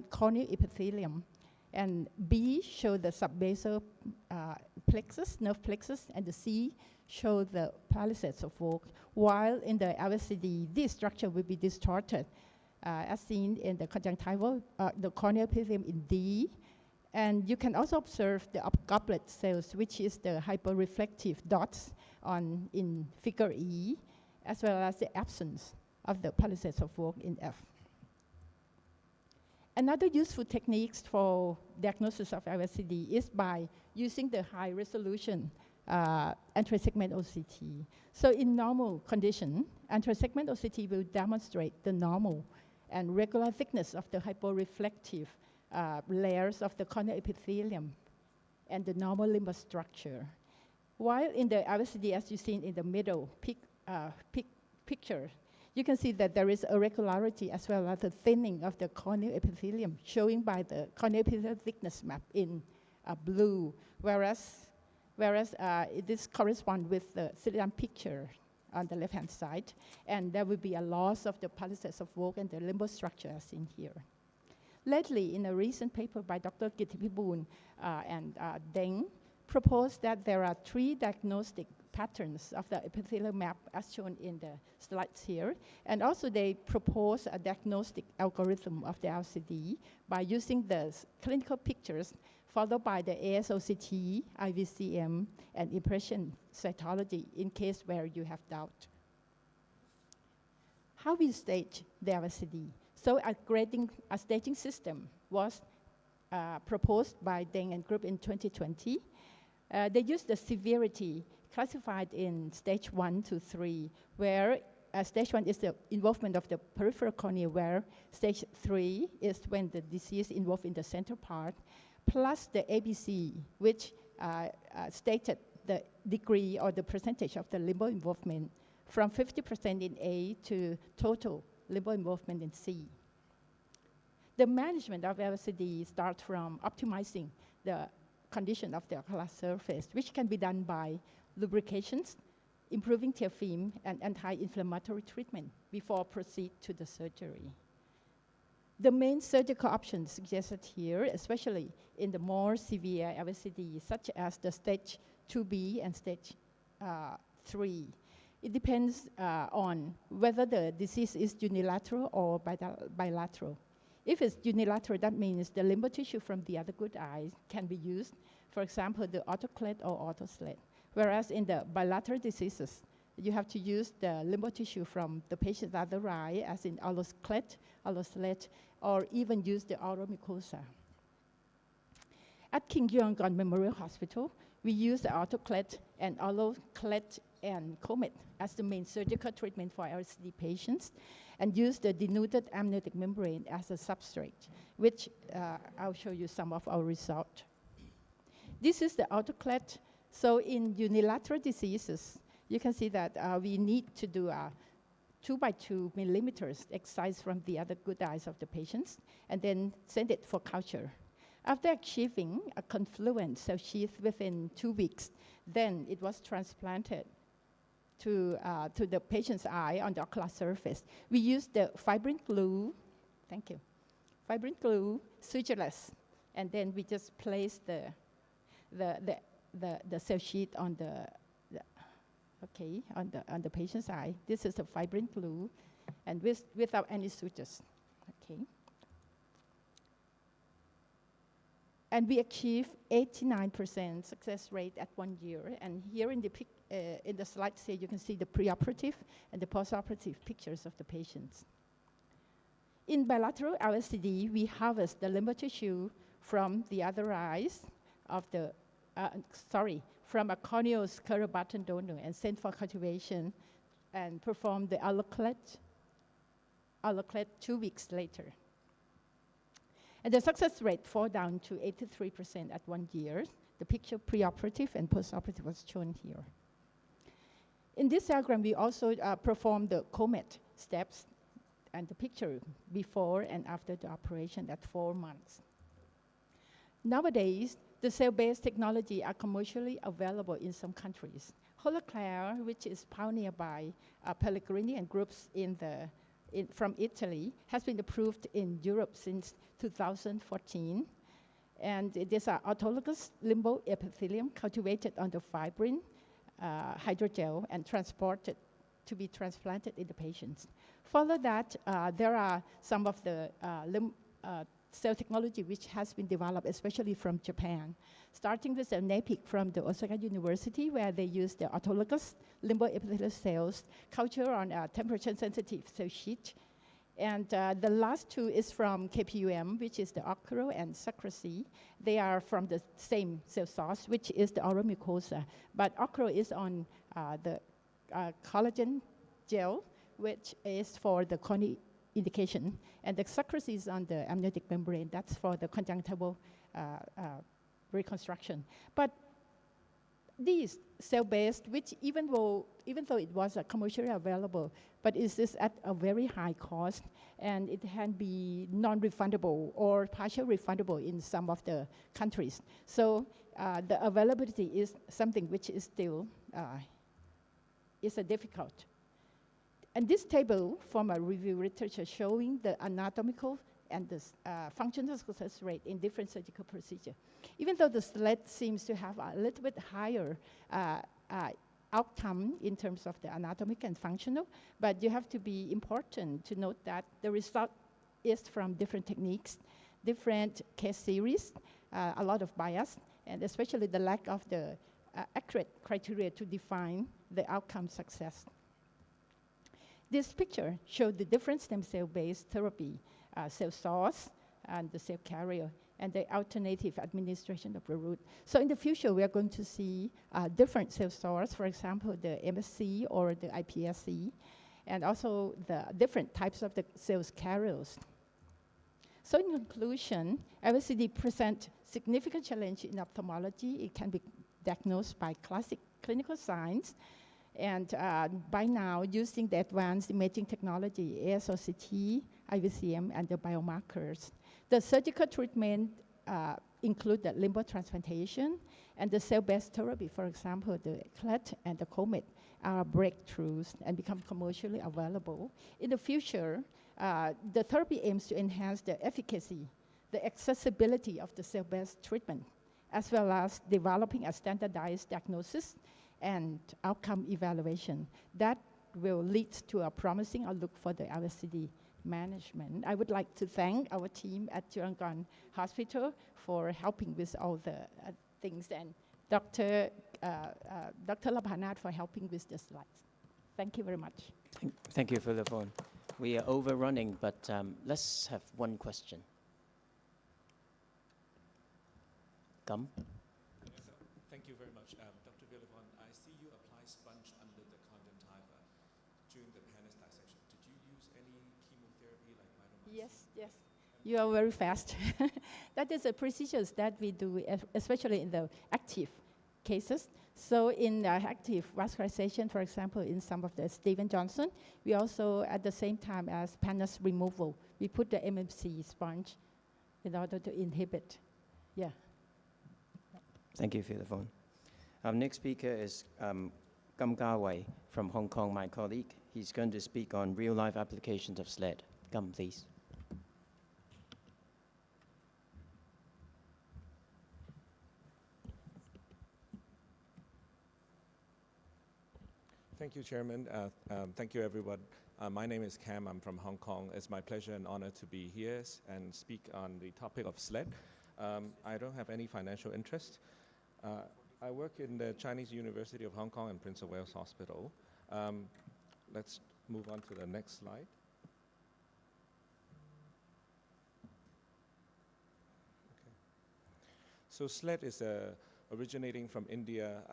corneal epithelium, and B shows the subbasal plexus, nerve plexus, and the C shows the palisades of Vogt, while in the LSCD, this structure will be distorted, as seen in the conjunctival, the corneal epithelium in D. And you can also observe the goblet cells, which is the hyperreflective dots in figure E, as well as the absence of the palisades of Vogt in F. Another useful technique for diagnosis of LSCD is by using the high resolution anti-segment OCT. So in normal condition, anti-segment OCT will demonstrate the normal and regular thickness of the hyperreflective layers of the corneal epithelium and the normal limbus structure. While in the LSCD, as you've seen in the middle picture, you can see that there is irregularity as well as the thinning of the corneal epithelium, showing by the corneal epithelial thickness map in blue, whereas this corresponds with the Silian picture on the left-hand side, and there will be a loss of the palisades of Vogt and the limbus structure as seen here. Lately, in a recent paper by Dr. Gittipibun and Deng, proposed that there are 3 diagnostic patterns of the epithelial map as shown in the slides here. And also they propose a diagnostic algorithm of the LCD by using the clinical pictures followed by the ASOCT, IVCM, and impression cytology in case where you have doubt. How we stage the LCD? So a staging system was proposed by Deng and group in 2020. They used the severity classified in stage 1 to 3, where stage 1 is the involvement of the peripheral cornea, where stage 3 is when the disease involved in the center part, plus the ABC, which stated the degree or the percentage of the limbal involvement from 50% in A to total limbal involvement in C. The management of LCD starts from optimizing the condition of the ocular surface, which can be done by lubrications, improving tear film, and anti-inflammatory treatment before proceed to the surgery. The main surgical options suggested here, especially in the more severe LCD, such as the stage 2B and stage 3. It depends on whether the disease is unilateral or bilateral. If it's unilateral, that means the limbal tissue from the other good eye can be used, for example, the autoclad or autoslet. Whereas in the bilateral diseases, you have to use the limbal tissue from the patient's other eye, as in allosclet, alloslet, or even use the oral mucosa. At King Yeongon Memorial Hospital, we use the autoclad and alloclad and comet as the main surgical treatment for LCD patients, and use the denuded amniotic membrane as a substrate, which I'll show you some of our results. This is the autoclad. So in unilateral diseases, you can see that we need to do 2 by 2 millimeters excise from the other good eyes of the patients, and then send it for culture. After achieving a confluent cell sheath within 2 weeks, then it was transplanted to the patient's eye on the ocular surface. We used the fibrin glue, thank you, fibrin glue, sutureless, and then we just place the cell sheet on on the patient's eye. This is the fibrin glue, and without any sutures. Okay. And we achieve 89% success rate at 1 year. And here in the slides here, you can see the preoperative and the postoperative pictures of the patients. In bilateral LSCD, we harvest the limbal tissue from the other eyes of the, from a corneal scleral button donor and send for cultivation and perform the alloclad 2 weeks later. And the success rate fall down to 83% at 1 year. The picture preoperative and postoperative was shown here. In this diagram, we also perform the comet steps and the picture before and after the operation at 4 months. Nowadays, the cell-based technology are commercially available in some countries. Holoclare, which is pioneered by Pellegrini and groups from Italy, has been approved in Europe since 2014. And it is an autologous limbal epithelium cultivated under fibrin hydrogel and transported to be transplanted in the patients. Follow that, there are some of the cell technology which has been developed, especially from Japan, starting with the NAPIC from the Osaka University, where they use the autologous limbal epithelial cells culture on a temperature-sensitive cell sheet. And the last two is from KPUM, which is the Ocro and Sacracy. They are from the same cell source, which is the oral mucosa. But Ocro is on the collagen gel, which is for the corneal indication, and the Sacracy is on the amniotic membrane. That's for the conjunctival reconstruction. But these cell-based, which even though it was commercially available, but is at a very high cost, and it can be non-refundable or partially refundable in some of the countries. So the availability is something which is still is a difficult. And this table from a review literature showing the anatomical and the functional success rate in different surgical procedures. Even though the SLED seems to have a little bit higher outcome in terms of the anatomic and functional, but you have to be important to note that the result is from different techniques, different case series, a lot of bias, and especially the lack of the accurate criteria to define the outcome success. This picture showed the different stem cell-based therapy, cell source and the cell carrier, and the alternative administration of the root. So in the future, we are going to see different cell source, for example, the MSC or the iPSC, and also the different types of the cells carriers. So in conclusion, LCD present significant challenge in ophthalmology. It can be diagnosed by classic clinical science. And by now, using the advanced imaging technology, AIOS2025, IVCM, and the biomarkers. The surgical treatment include the limb transplantation and the cell-based therapy. For example, the CLET and the COMET are breakthroughs and become commercially available. In the future, the therapy aims to enhance the efficacy, the accessibility of the cell-based treatment, as well as developing a standardized diagnosis and outcome evaluation that will lead to a promising outlook for the LSCD management. I would like to thank our team at Chulalongkorn Hospital for helping with all the things, and Dr. Labhanat for helping with the slides. Thank you very much. Thank you for the phone. We are overrunning, but let's have one question. Come. Thank you very much. Dr. Villafon, I see you apply sponge under the conjunctiva during the penis dissection. Did you use any chemotherapy like mitomycin? Yes, yes. You are very fast. That is a procedure that we do, especially in the active cases. So in active vascularization, for example, in some of the Steven Johnson, we also, at the same time as penis removal, we put the MMC sponge in order to inhibit. Yeah. Thank you for the phone. Our next speaker is Kam Gawai from Hong Kong, my colleague. He's going to speak on real-life applications of SLED. Kam, please. Thank you, Chairman. Thank you, everyone. My name is Cam. I'm from Hong Kong. It's my pleasure and honor to be here and speak on the topic of SLED. I don't have any financial interest. I work in the Chinese University of Hong Kong and Prince of Wales Hospital. Let's move on to the next slide. Okay. So SLED is originating from India.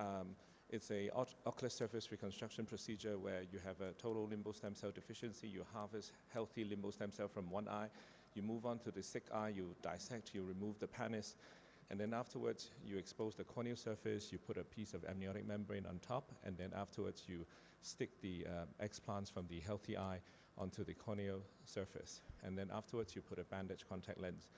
It's a ocular surface reconstruction procedure where you have a total limbal stem cell deficiency. You harvest healthy limbal stem cell from one eye. You move on to the sick eye. You dissect. You remove the penis. And then afterwards, you expose the corneal surface. You put a piece of amniotic membrane on top. And then afterwards, you stick the explants from the healthy eye onto the corneal surface. And then afterwards, you put a bandage contact lens.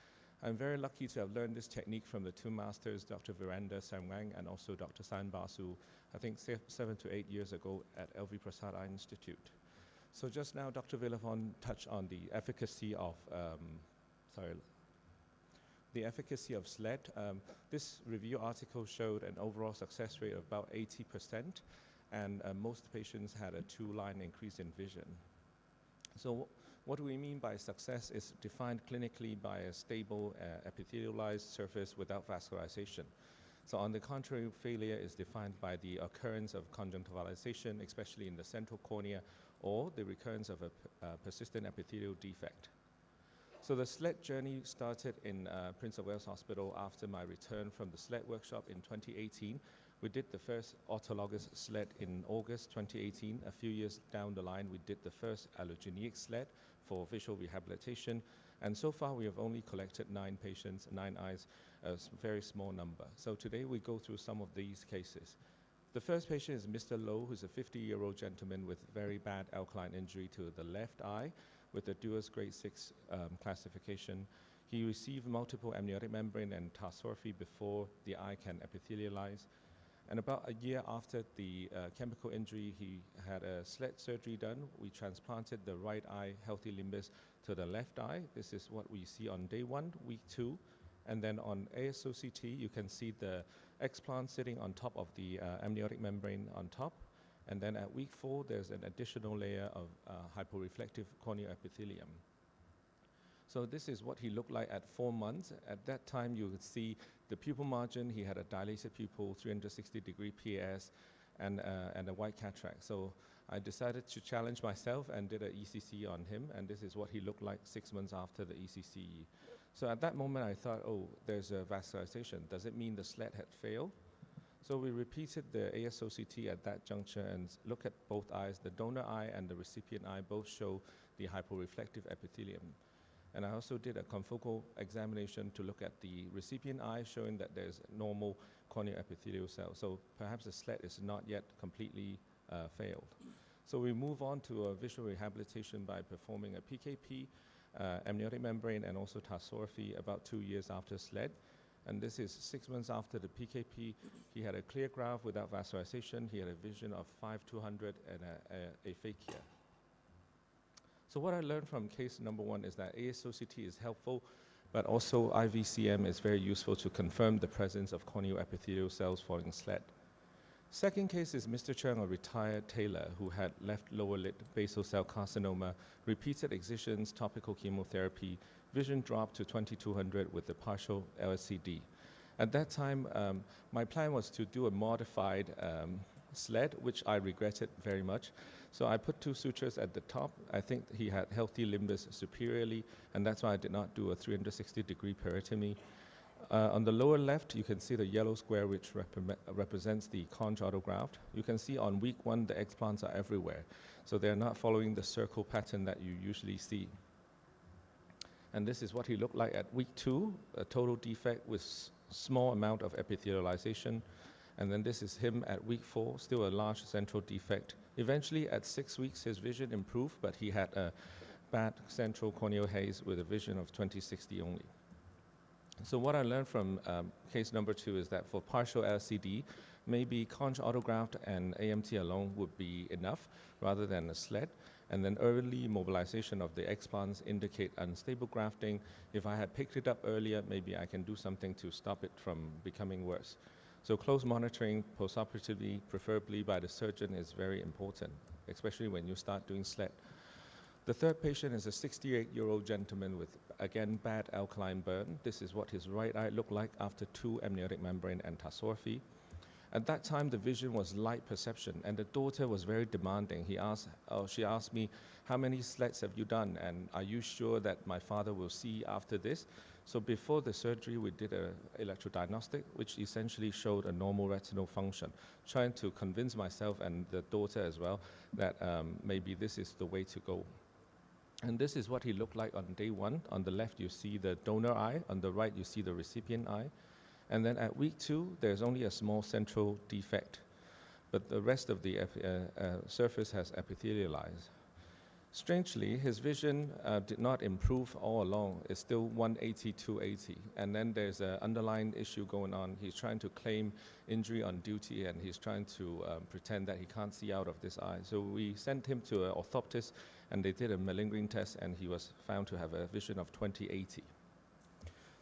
I'm very lucky to have learned this technique from the two masters, Dr. Virender Samwang and also Dr. San Basu, I think 7 to 8 years ago at LV Prasad Eye Institute. So just now, Dr. Villafon touched on the efficacy of, SLED. This review article showed an overall success rate of about 80%, and most patients had a 2-line increase in vision. So what do we mean by success is defined clinically by a stable epithelialized surface without vascularization. So on the contrary, failure is defined by the occurrence of conjunctivalization, especially in the central cornea, or the recurrence of a persistent epithelial defect. So the SLED journey started in Prince of Wales Hospital after my return from the SLED workshop in 2018. We did the first autologous SLED in August 2018. A few years down the line, we did the first allogeneic SLED for visual rehabilitation. And so far, we have only collected 9 patients, 9 eyes, a very small number. So today, we go through some of these cases. The first patient is Mr. Low, who's a 50-year-old gentleman with very bad alkaline injury to the left eye with a Duos grade 6 classification. He received multiple amniotic membrane and tarsorrhaphy before the eye can epithelialize. And about a year after the chemical injury, he had a SLED surgery done. We transplanted the right eye healthy limbus to the left eye. This is what we see on day 1, week 2. And then on AIOS2025, you can see the explant sitting on top of the amniotic membrane on top. And then at week 4, there's an additional layer of hyporeflective corneal epithelium. So this is what he looked like at 4 months. At that time, you could see the pupil margin. He had a dilated pupil, 360-degree PAS, and a white cataract. So I decided to challenge myself and did an ECC on him, and this is what he looked like 6 months after the ECC. So at that moment, I thought, oh, there's a vascularization. Does it mean the SLED had failed? So we repeated the AIOS2025 at that juncture and look at both eyes. The donor eye and the recipient eye both show the hyporeflective epithelium. And I also did a confocal examination to look at the recipient eye, showing that there's normal corneal epithelial cells. So perhaps the slit is not yet completely failed. So we move on to visual rehabilitation by performing a PKP, amniotic membrane, and also tarsorrhaphy about 2 years after SLED. And this is 6 months after the PKP. He had a clear graft without vascularization. He had a vision of 5/200 and aphakia. So what I learned from case number 1 is that ASOCT is helpful, but also IVCM is very useful to confirm the presence of corneal epithelial cells following SLED. Second case is Mr. Chung, a retired tailor who had left lower lid basal cell carcinoma, repeated excisions, topical chemotherapy, vision dropped to 2200 with a partial LSCD. At that time, my plan was to do a modified SLED, which I regretted very much. So I put 2 sutures at the top. I think he had healthy limbus superiorly, and that's why I did not do a 360-degree peritomy. On the lower left, you can see the yellow square, which represents the conj autograft. You can see on week 1, the explants are everywhere. So they're not following the circle pattern that you usually see. And this is what he looked like at week 2, a total defect with small amount of epithelialization. And then this is him at week 4, still a large central defect. Eventually, at 6 weeks, his vision improved, but he had a bad central corneal haze with a vision of 20/60 only. So what I learned from case number 2 is that for partial LCD, maybe conj autograft and AMT alone would be enough rather than a SLED. And then early mobilization of the explants indicate unstable grafting. If I had picked it up earlier, maybe I can do something to stop it from becoming worse. So close monitoring postoperatively, preferably by the surgeon, is very important, especially when you start doing SLED. The third patient is a 68-year-old gentleman with, again, bad alkaline burn. This is what his right eye looked like after 2 amniotic membrane and tarsorrhaphy. At that time, the vision was light perception, and the daughter was very demanding. She asked me, how many SLEDs have you done, and are you sure that my father will see after this? So before the surgery, we did an electrodiagnostic, which essentially showed a normal retinal function, trying to convince myself and the daughter as well that maybe this is the way to go. And this is what he looked like on day 1. On the left, you see the donor eye. On the right, you see the recipient eye. And then at week 2, there's only a small central defect, but the rest of the surface has epithelialized. Strangely, his vision did not improve all along. It's still 180/280. And then there's an underlying issue going on. He's trying to claim injury on duty, and he's trying to pretend that he can't see out of this eye. So we sent him to an orthoptist, and they did a malingering test, and he was found to have a vision of 20/80.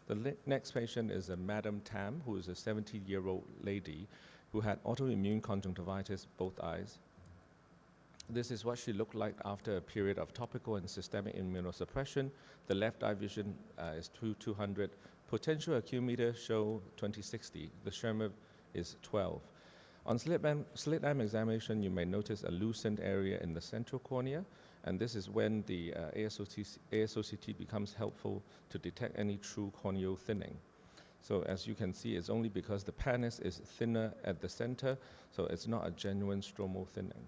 The next patient is a Madam Tam, who is a 70-year-old lady who had autoimmune conjunctivitis, both eyes. This is what she looked like after a period of topical and systemic immunosuppression. The left eye vision is 200. Potential acumeter show 20/60. The Schirmer is 12. On slit lamp examination, you may notice a loosened area in the central cornea, and this is when the ASOCT becomes helpful to detect any true corneal thinning. So as you can see, it's only because the pannus is thinner at the center, so it's not a genuine stromal thinning.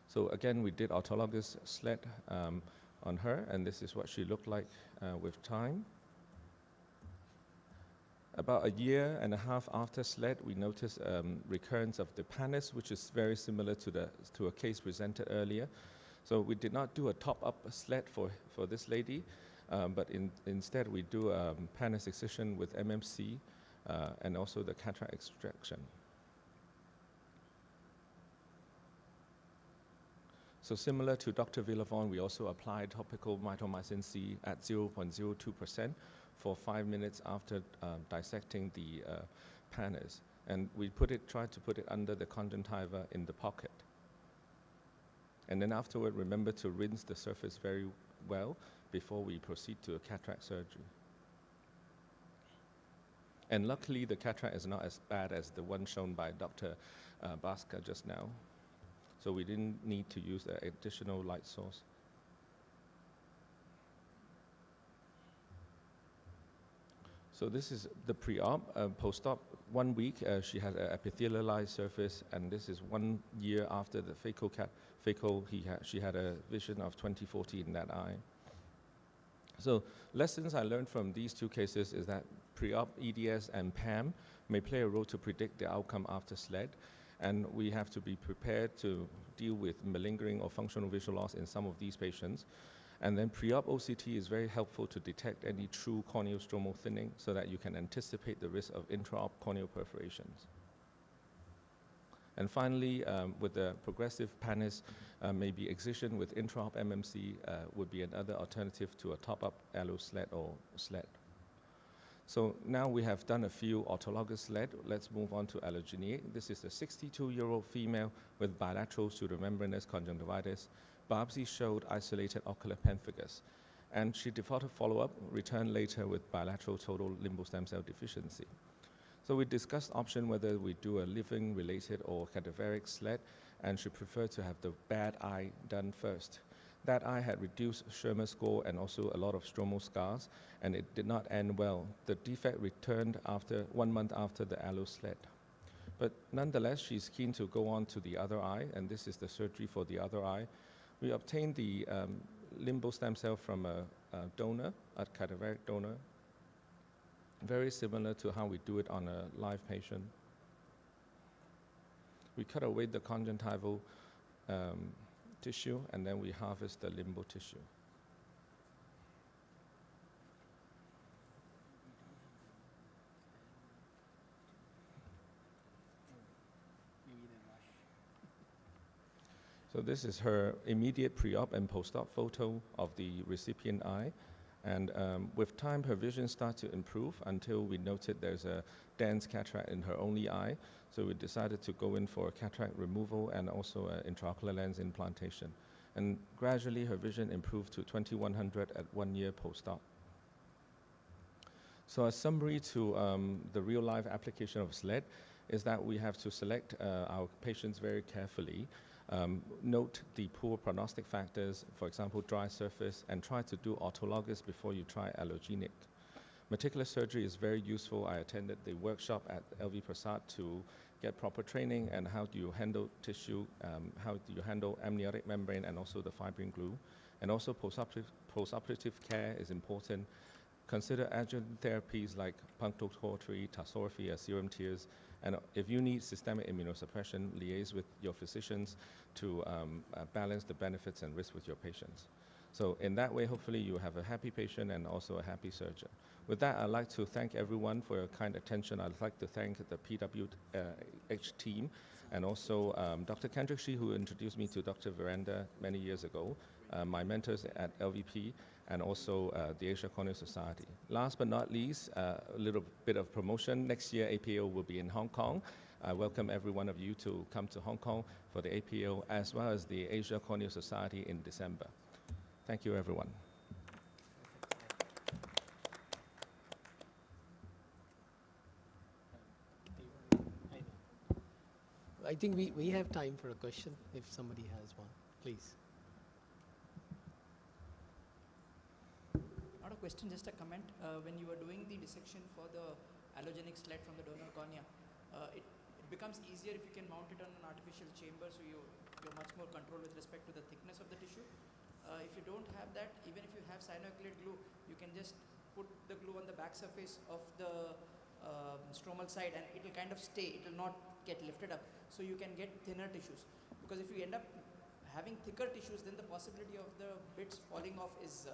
So again, we did autologous SLED on her, and this is what she looked like with time. About a year and a half after SLED, we noticed recurrence of the pannus, which is very similar to a case presented earlier. So we did not do a top-up SLED for this lady, but instead we do pannus excision with MMC and also the cataract extraction. So similar to Dr. Villavon, we also applied topical mitomycin C at 0.02% for 5 minutes after dissecting the pannus. And we tried to put it under the conjunctiva in the pocket. And then afterward, remember to rinse the surface very well before we proceed to a cataract surgery. And luckily, the cataract is not as bad as the one shown by Dr. Bhaskar just now. So we didn't need to use an additional light source. So this is the pre-op. Post-op, 1 week, she had an epithelialized surface, and this is 1 year after the phaco. She had a vision of 20/40 in that eye. So lessons I learned from these 2 cases is that pre-op EDS and PAM may play a role to predict the outcome after SLED. And we have to be prepared to deal with malingering or functional visual loss in some of these patients. And then pre-op OCT is very helpful to detect any true corneal stromal thinning so that you can anticipate the risk of intra-op corneal perforations. And finally, with the progressive PANIS, maybe excision with intra-op MMC would be another alternative to a top-up allo-SLED or SLED. So now we have done a few autologous SLED. Let's move on to allogeneic. This is a 62-year-old female with bilateral pseudomembranous conjunctivitis. Biopsy showed isolated ocular pemphigus. And she defaulted follow-up, returned later with bilateral total limbostem cell deficiency. So we discussed option whether we do a living-related or cadaveric SLED, and she preferred to have the bad eye done first. That eye had reduced Schirmer score and also a lot of stromal scars, and it did not end well. The defect returned after 1 month after the allo SLED. But nonetheless, she's keen to go on to the other eye, and this is the surgery for the other eye. We obtained the limbo stem cell from a donor, a cadaveric donor, very similar to how we do it on a live patient. We cut away the conjunctival tissue, and then we harvest the limbo tissue. So this is her immediate pre-op and post-op photo of the recipient eye. And with time, her vision started to improve until we noted there's a dense cataract in her only eye. So we decided to go in for a cataract removal and also an intraocular lens implantation. And gradually, her vision improved to 2100 at 1 year post-op. So a summary to the real-life application of SLED is that we have to select our patients very carefully. Note the poor prognostic factors, for example, dry surface, and try to do autologous before you try allogenic. Meticulous surgery is very useful. I attended the workshop at LV Prasad to get proper training and how do you handle tissue, how do you handle amniotic membrane and also the fibrin glue. And also postoperative care is important. Consider adjuvant therapies like punctal cautery, tarsorrhaphy, serum tears. And if you need systemic immunosuppression, liaise with your physicians to balance the benefits and risks with your patients. So in that way, hopefully you have a happy patient and also a happy surgeon. With that, I'd like to thank everyone for your kind attention. I'd like to thank the PWH team and also Dr. Kendrick Shi, who introduced me to Dr. Veranda many years ago, my mentors at LVP, and also the Asia Corneal Society. Last but not least, a little bit of promotion. Next year, APO will be in Hong Kong. I welcome every one of you to come to Hong Kong for the APO as well as the Asia Corneal Society in December. Thank you, everyone. I think we have time for a question if somebody has one, please. Not a question, just a comment. When you were doing the dissection for the allogenic SLED from the donor cornea, it becomes easier if you can mount it on an artificial chamber, so you're much more control with respect to the thickness of the tissue. If you don't have that, even if you have cyanoacrylate glue, you can just put the glue on the back surface of the stromal side and it will kind of stay, it will not get lifted up, so you can get thinner tissues. Because if you end up having thicker tissues, then the possibility of the bits falling off is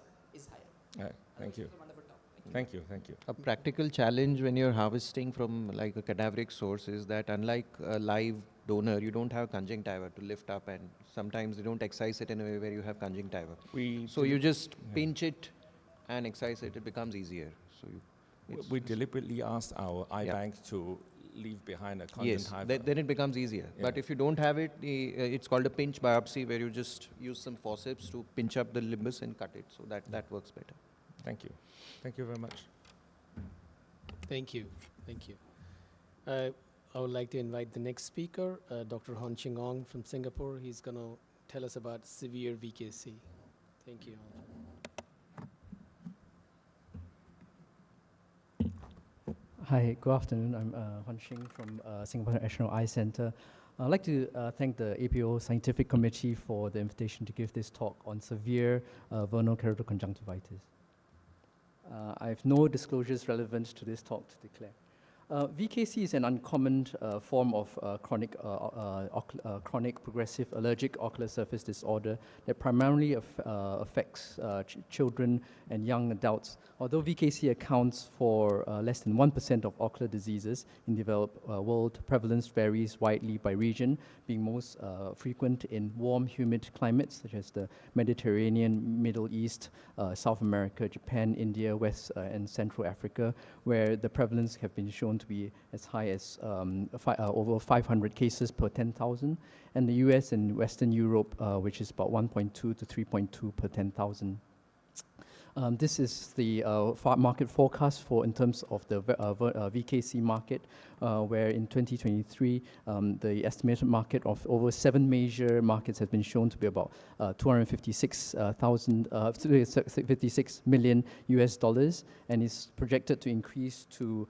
higher. Thank you. Wonderful talk. Thank you, thank you. A practical challenge when you're harvesting from like a cadaveric source is that unlike a live donor, you don't have conjunctiva to lift up, and sometimes you don't excise it in a way where you have conjunctiva. So you just pinch it and excise it, it becomes easier. So we deliberately asked our eye bank to leave behind a conjunctiva. Yes, then it becomes easier. Yeah. But if you don't have it, it's called a pinch biopsy, where you just use some forceps to pinch up the limbus and cut it. So that works better. Thank you. Thank you very much. Thank you. Thank you. I would like to invite the next speaker, Dr. Hon Ching Ong from Singapore. He's going to tell us about severe VKC. Thank you. Hi, good afternoon. I'm Hon Ching from Singapore National Eye Centre. I'd like to thank the APO Scientific Committee for the invitation to give this talk on severe vernal keratoconjunctivitis. I have no disclosures relevant to this talk to declare. VKC is an uncommon form of chronic progressive allergic ocular surface disorder that primarily affects children and young adults. Although VKC accounts for less than 1% of ocular diseases in developed world, prevalence varies widely by region, being most frequent in warm, humid climates such as the Mediterranean, Middle East, South America, Japan, India, West and Central Africa, where the prevalence have been shown to be as high as over 500 cases per 10,000, and the US and Western Europe, which is about 1.2 to 3.2 per 10,000. This is the market forecast for in terms of the VKC market, where in 2023, the estimated market of over 7 major markets has been shown to be about 56 million US dollars, and is projected to increase to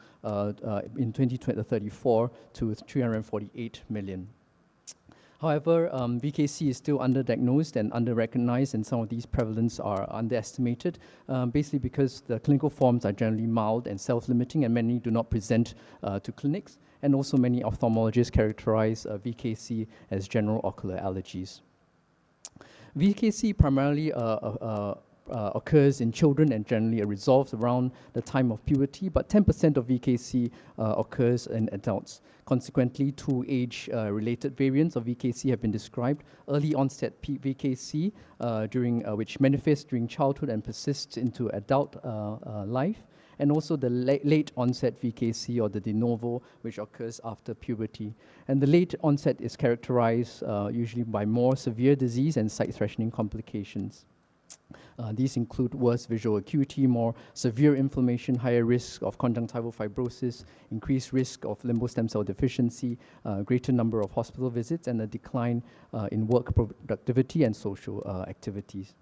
in 2034 to 348 million. However, VKC is still underdiagnosed and underrecognized, and some of these prevalence are underestimated, basically because the clinical forms are generally mild and self-limiting, and many do not present to clinics, and also many ophthalmologists characterize VKC as general ocular allergies. VKC primarily occurs in children and generally resolves around the time of puberty, but 10% of VKC occurs in adults. Consequently, 2 age-related variants of VKC have been described: early onset VKC, which manifests during childhood and persists into adult life, and also the late onset VKC, or the de novo, which occurs after puberty. And the late onset is characterized usually by more severe disease and sight-threatening complications. These include worse visual acuity, more severe inflammation, higher risk of conjunctival fibrosis, increased risk of limbal stem cell deficiency, greater number of hospital visits, and a decline in work productivity and social activities.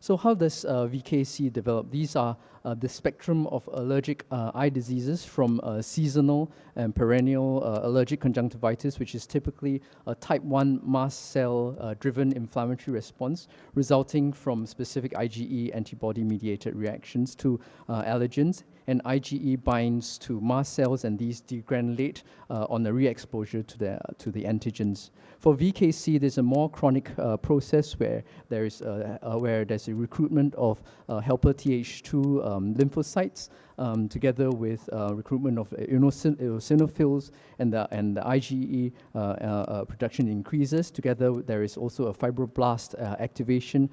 So how does VKC develop? These are the spectrum of allergic eye diseases, from seasonal and perennial allergic conjunctivitis, which is typically a type 1 mast cell driven inflammatory response resulting from specific IgE antibody-mediated reactions to allergens, and IgE binds to mast cells, and these degranulate on the re-exposure to the antigens. For VKC, there's a more chronic process where there's a recruitment of helper Th2 lymphocytes, together with recruitment of eosinophils, and the IgE production increases. Together, there is also a fibroblast activation,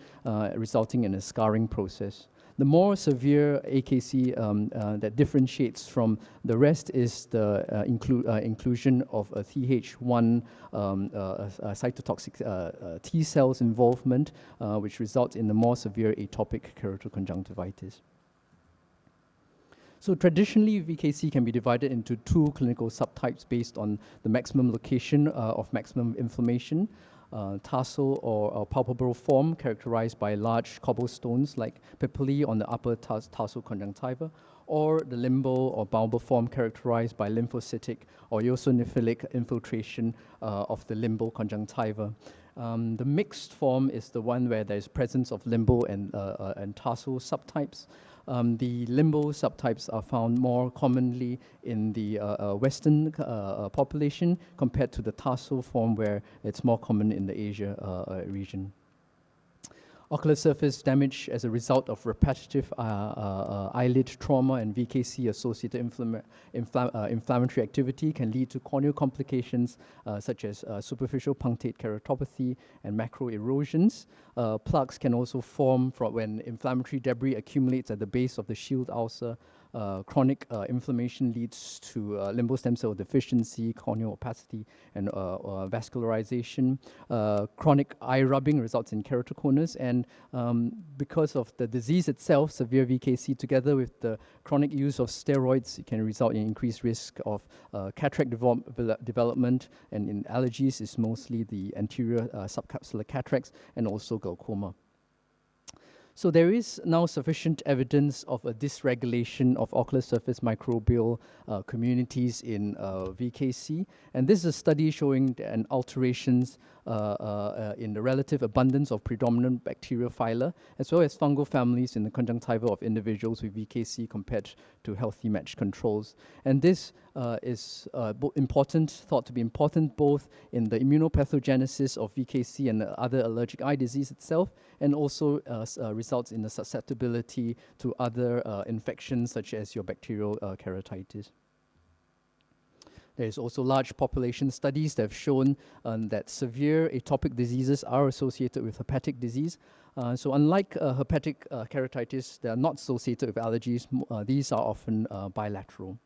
resulting in a scarring process. The more severe AKC that differentiates from the rest is the inclusion of a Th1 cytotoxic T cells involvement, which results in the more severe atopic keratoconjunctivitis. So traditionally, VKC can be divided into 2 clinical subtypes based on the maximum location of maximum inflammation. Tarsal or palpebral form, characterized by large cobblestones like papillae on the upper tarsal conjunctiva, or the limbal or bulbar form, characterized by lymphocytic or eosinophilic infiltration of the limbal conjunctiva. The mixed form is the one where there is presence of limbal and tarsal subtypes. The limbal subtypes are found more commonly in the Western population compared to the tarsal form, where it's more common in the Asia region. Ocular surface damage as a result of repetitive eyelid trauma and VKC-associated inflammatory activity can lead to corneal complications such as superficial punctate keratopathy and macroerosions. Plaques can also form when inflammatory debris accumulates at the base of the shield ulcer. Chronic inflammation leads to limbal stem cell deficiency, corneal opacity, and vascularization. Chronic eye rubbing results in keratoconus, and because of the disease itself, severe VKC, together with the chronic use of steroids, it can result in increased risk of cataract development, and in allergies is mostly the anterior subcapsular cataracts and also glaucoma. So there is now sufficient evidence of a dysregulation of ocular surface microbial communities in VKC. And this is a study showing an alterations in the relative abundance of predominant bacterial phyla, as well as fungal families in the conjunctiva of individuals with VKC compared to healthy matched controls. And this is thought to be important both in the immunopathogenesis of VKC and other allergic eye disease itself, and also results in the susceptibility to other infections such as your bacterial keratitis. There's also large population studies that have shown that severe atopic diseases are associated with hepatic disease. So unlike hepatic keratitis, they are not associated with allergies. These are often bilateral.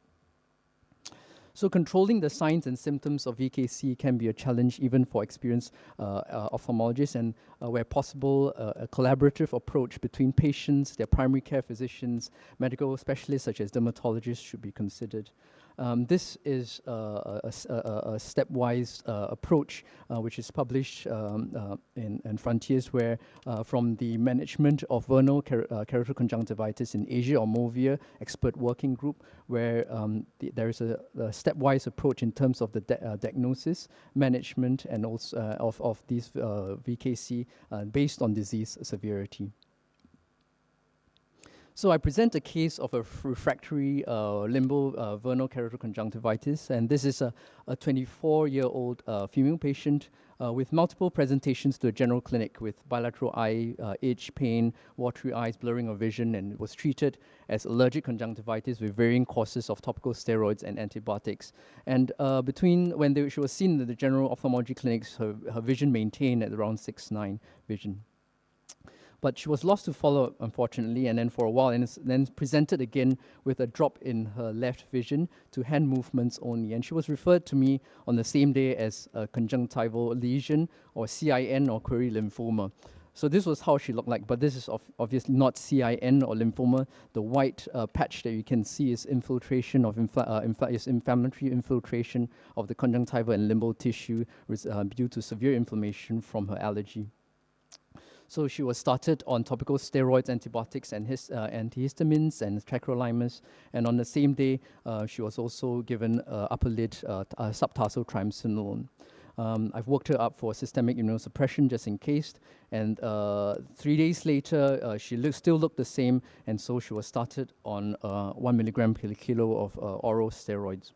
So controlling the signs and symptoms of VKC can be a challenge even for experienced ophthalmologists, and where possible, a collaborative approach between patients, their primary care physicians, medical specialists such as dermatologists should be considered. This is a stepwise approach which is published in Frontiers, where from the management of vernal keratoconjunctivitis in Asia, or MOVIA expert working group, where there is a stepwise approach in terms of the diagnosis, management, and also of these VKC based on disease severity. So I present a case of a refractory limbo vernal keratoconjunctivitis, and this is a 24-year-old female patient with multiple presentations to a general clinic with bilateral eye itch, pain, watery eyes, blurring of vision, and was treated as allergic conjunctivitis with varying courses of topical steroids and antibiotics. And between when she was seen in the general ophthalmology clinics, her vision maintained at around 6/9 vision. But she was lost to follow-up, unfortunately, and then for a while, and then presented again with a drop in her left vision to hand movements only. And she was referred to me on the same day as a conjunctival lesion, or CIN, or query lymphoma. So this was how she looked like, but this is obviously not CIN or lymphoma. The white patch that you can see is infiltration of inflammatory infiltration of the conjunctiva and limbal tissue due to severe inflammation from her allergy. So she was started on topical steroids, antibiotics, and antihistamines and tacrolimus. And on the same day, she was also given upper lid subtarsal triamcinolone. I've worked her up for systemic immunosuppression just in case. And 3 days later, she still looked the same. And so she was started on 1 milligram per kilo of oral steroids.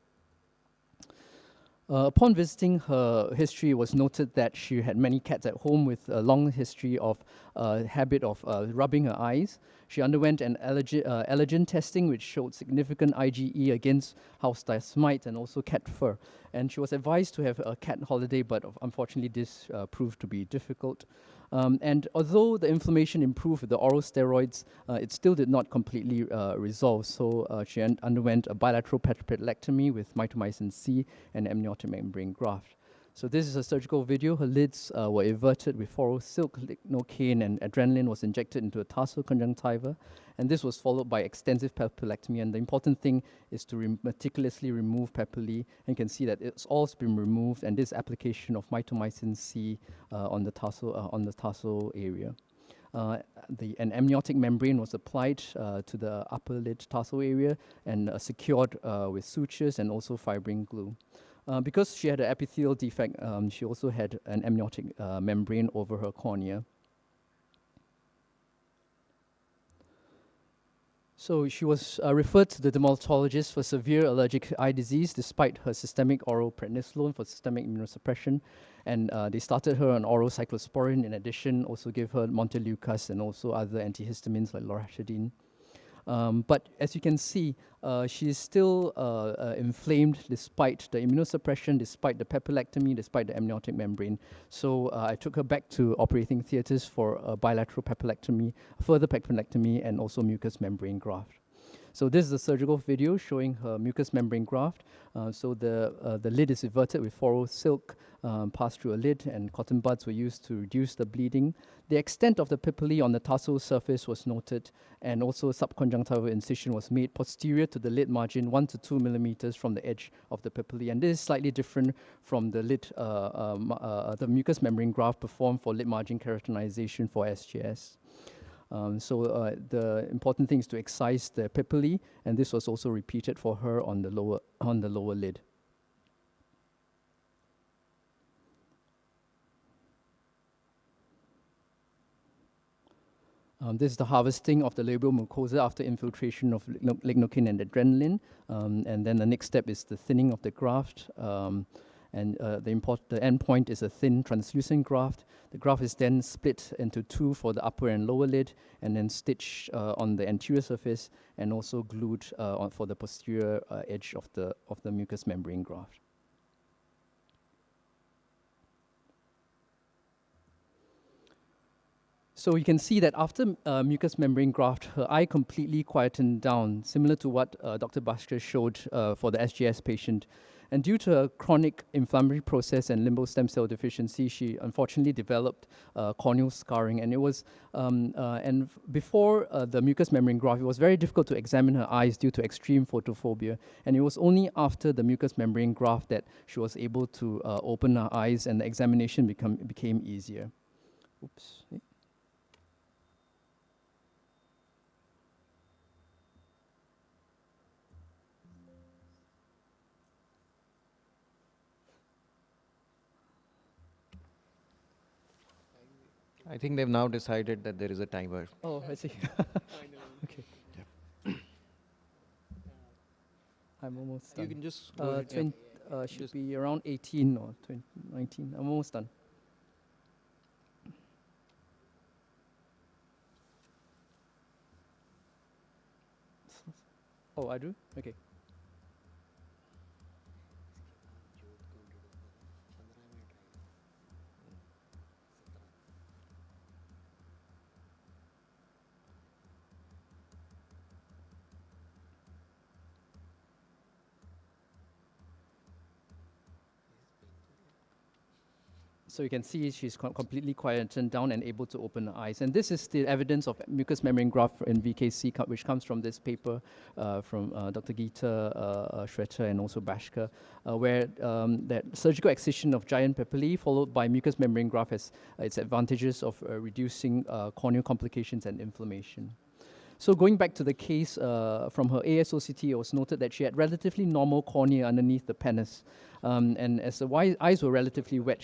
Upon visiting, her history was noted that she had many cats at home with a long history of habit of rubbing her eyes. She underwent an allergen testing, which showed significant IgE against house dust mite and also cat fur. And she was advised to have a cat holiday, but unfortunately this proved to be difficult. And although the inflammation improved with the oral steroids, it still did not completely resolve. So she underwent a bilateral papilectomy with mitomycin C and amniotic membrane graft. So this is a surgical video. Her lids were everted with oral silk, lignocaine, and adrenaline was injected into a tarsal conjunctiva. And this was followed by extensive papilectomy. And the important thing is to meticulously remove papillae. And you can see that it's all been removed, and this application of mitomycin C on the tarsal area. An amniotic membrane was applied to the upper lid tarsal area and secured with sutures and also fibrin glue. Because she had an epithelial defect, she also had an amniotic membrane over her cornea. So she was referred to the dermatologist for severe allergic eye disease despite her systemic oral prednisolone for systemic immunosuppression. And they started her on oral cyclosporin. In addition, also gave her Montelukast and also other antihistamines like loratadine. But as you can see, she is still inflamed despite the immunosuppression, despite the papilectomy, despite the amniotic membrane. So I took her back to operating theatres for a bilateral papilectomy, further papilectomy, and also mucous membrane graft. So this is a surgical video showing her mucous membrane graft. So the lid is everted with oral silk passed through a lid, and cotton buds were used to reduce the bleeding. The extent of the papillae on the tarsal surface was noted, and also subconjunctival incision was made posterior to the lid margin 1 to 2 millimeters from the edge of the papillae. And this is slightly different from the the mucous membrane graft performed for lid margin keratinization for SJS. So the important thing is to excise the papillae, and this was also repeated for her on the lower lid. This is the harvesting of the labial mucosa after infiltration of lignocaine and adrenaline. And then the next step is the thinning of the graft. The end point is a thin translucent graft. The graft is then split into two for the upper and lower lid, and then stitched on the anterior surface, and also glued for the posterior edge of the mucous membrane graft. So you can see that after mucous membrane graft, her eye completely quietened down, similar to what Dr. Bhaskar showed for the SJS patient. And due to a chronic inflammatory process and limbo stem cell deficiency, she unfortunately developed corneal scarring. And it was, before the mucous membrane graft, it was very difficult to examine her eyes due to extreme photophobia. And it was only after the mucous membrane graft that she was able to open her eyes, and the examination became easier. Oops. I think they've now decided that there is a timer. Oh, I see. Okay. I'm almost done. You can just go ahead. Should be around 18 or 19. I'm almost done. Oh, I do? Okay. So you can see she's completely quietened down and able to open her eyes. And this is the evidence of mucous membrane graft in VKC, which comes from this paper from Dr. Geeta Shretter and also Bhaskar, where that surgical excision of giant papillae followed by mucous membrane graft has its advantages of reducing corneal complications and inflammation. So going back to the case from her ASOCT, it was noted that she had relatively normal cornea underneath the pannus. And as the eyes were relatively wet,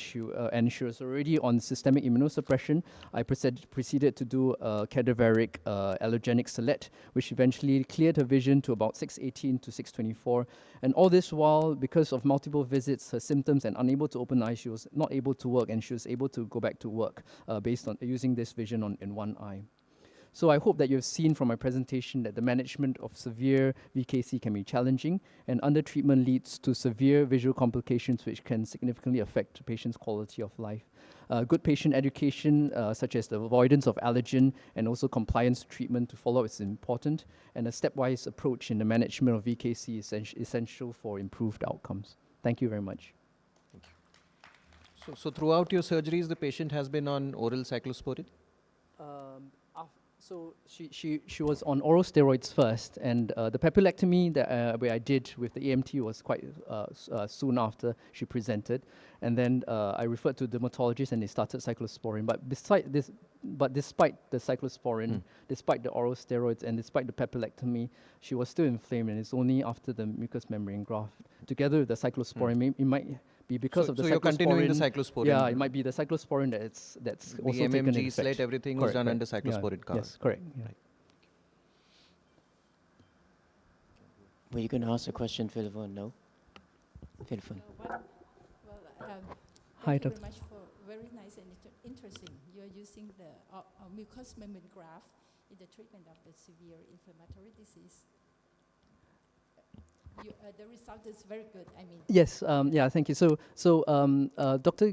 and she was already on systemic immunosuppression, I proceeded to do a cadaveric allogenic select, which eventually cleared her vision to about 618 to 624. And all this while, because of multiple visits, her symptoms, and unable to open eyes, she was not able to work, and she was able to go back to work based on using this vision in one eye. So I hope that you've seen from my presentation that the management of severe VKC can be challenging, and under-treatment leads to severe visual complications which can significantly affect the patient's quality of life. Good patient education, such as the avoidance of allergen and also compliance to treatment to follow, is important, and a stepwise approach in the management of VKC is essential for improved outcomes. Thank you very much. Thank you. So throughout your surgeries, the patient has been on oral cyclosporin? So she was on oral steroids first, and the papillectomy that where I did with the EMT was quite soon after she presented, and then I referred to dermatologists and they started cyclosporin. But despite the cyclosporin, despite the oral steroids, and despite the papillectomy, she was still inflamed, and it's only after the mucous membrane graft, together with the cyclosporin, it might be because of the cyclosporin. So you're continuing the cyclosporin? Yeah, it might be the cyclosporin that's also taken MMG, effect. SLET, everything was done under cyclosporin cover. Yes, correct. Yeah. Right. Were you going to ask a question, Philipon? No? Philipon. Thank you very much for very nice and interesting. You're using the mucous membrane graft in the treatment of the severe inflammatory disease. The result is very good. I mean. Yes. Yeah. Thank you. So, Doctor,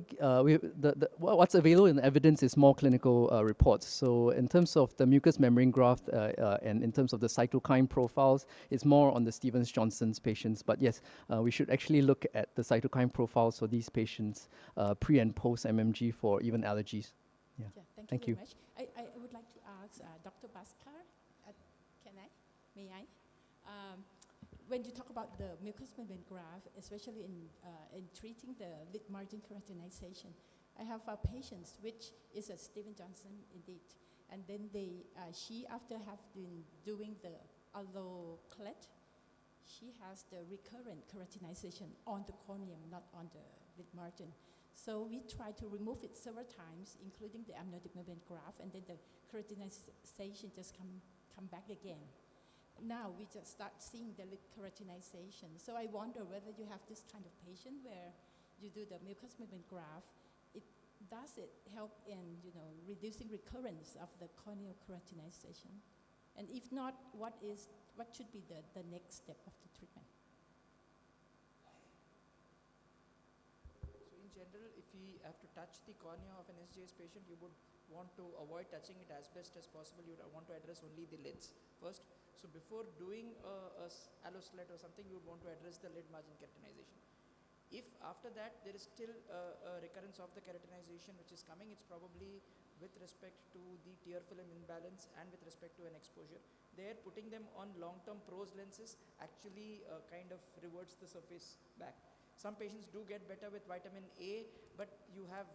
what's available in evidence is more clinical reports. So, in terms of the mucous membrane graft and in terms of the cytokine profiles, it's more on the Stevens-Johnson's patients. But yes, we should actually look at the cytokine profiles for these patients pre and post MMG for even allergies. Yeah. Thank you very much. I would like to ask Dr. Bhaskar. Can I? May I? When you talk about the mucous membrane graft, especially in treating the lid margin keratinization, I have patients which is a Stevens-Johnson indeed, And then she, after have been doing the alloclet, she has the recurrent keratinization on the corneum, not on the lid margin. So we try to remove it several times, including the amniotic membrane graft, and then the keratinization just come back again. Now we just start seeing the lid keratinization. So I wonder whether you have this kind of patient where you do the mucous membrane graft. Does it help in reducing recurrence of the corneal keratinization? And if not, what should be the next step of the treatment? So in general, if we have to touch the cornea of an SJS patient, you would want to avoid touching it as best as possible. You would want to address only the lids first. So before doing a AIOS or something, you would want to address the lid margin keratinization. If after that there is still a recurrence of the keratinization which is coming, it's probably with respect to the tear film imbalance and with respect to an exposure. There, putting them on long-term PROS lenses actually kind of reverts the surface back. Some patients do get better with vitamin A, but you have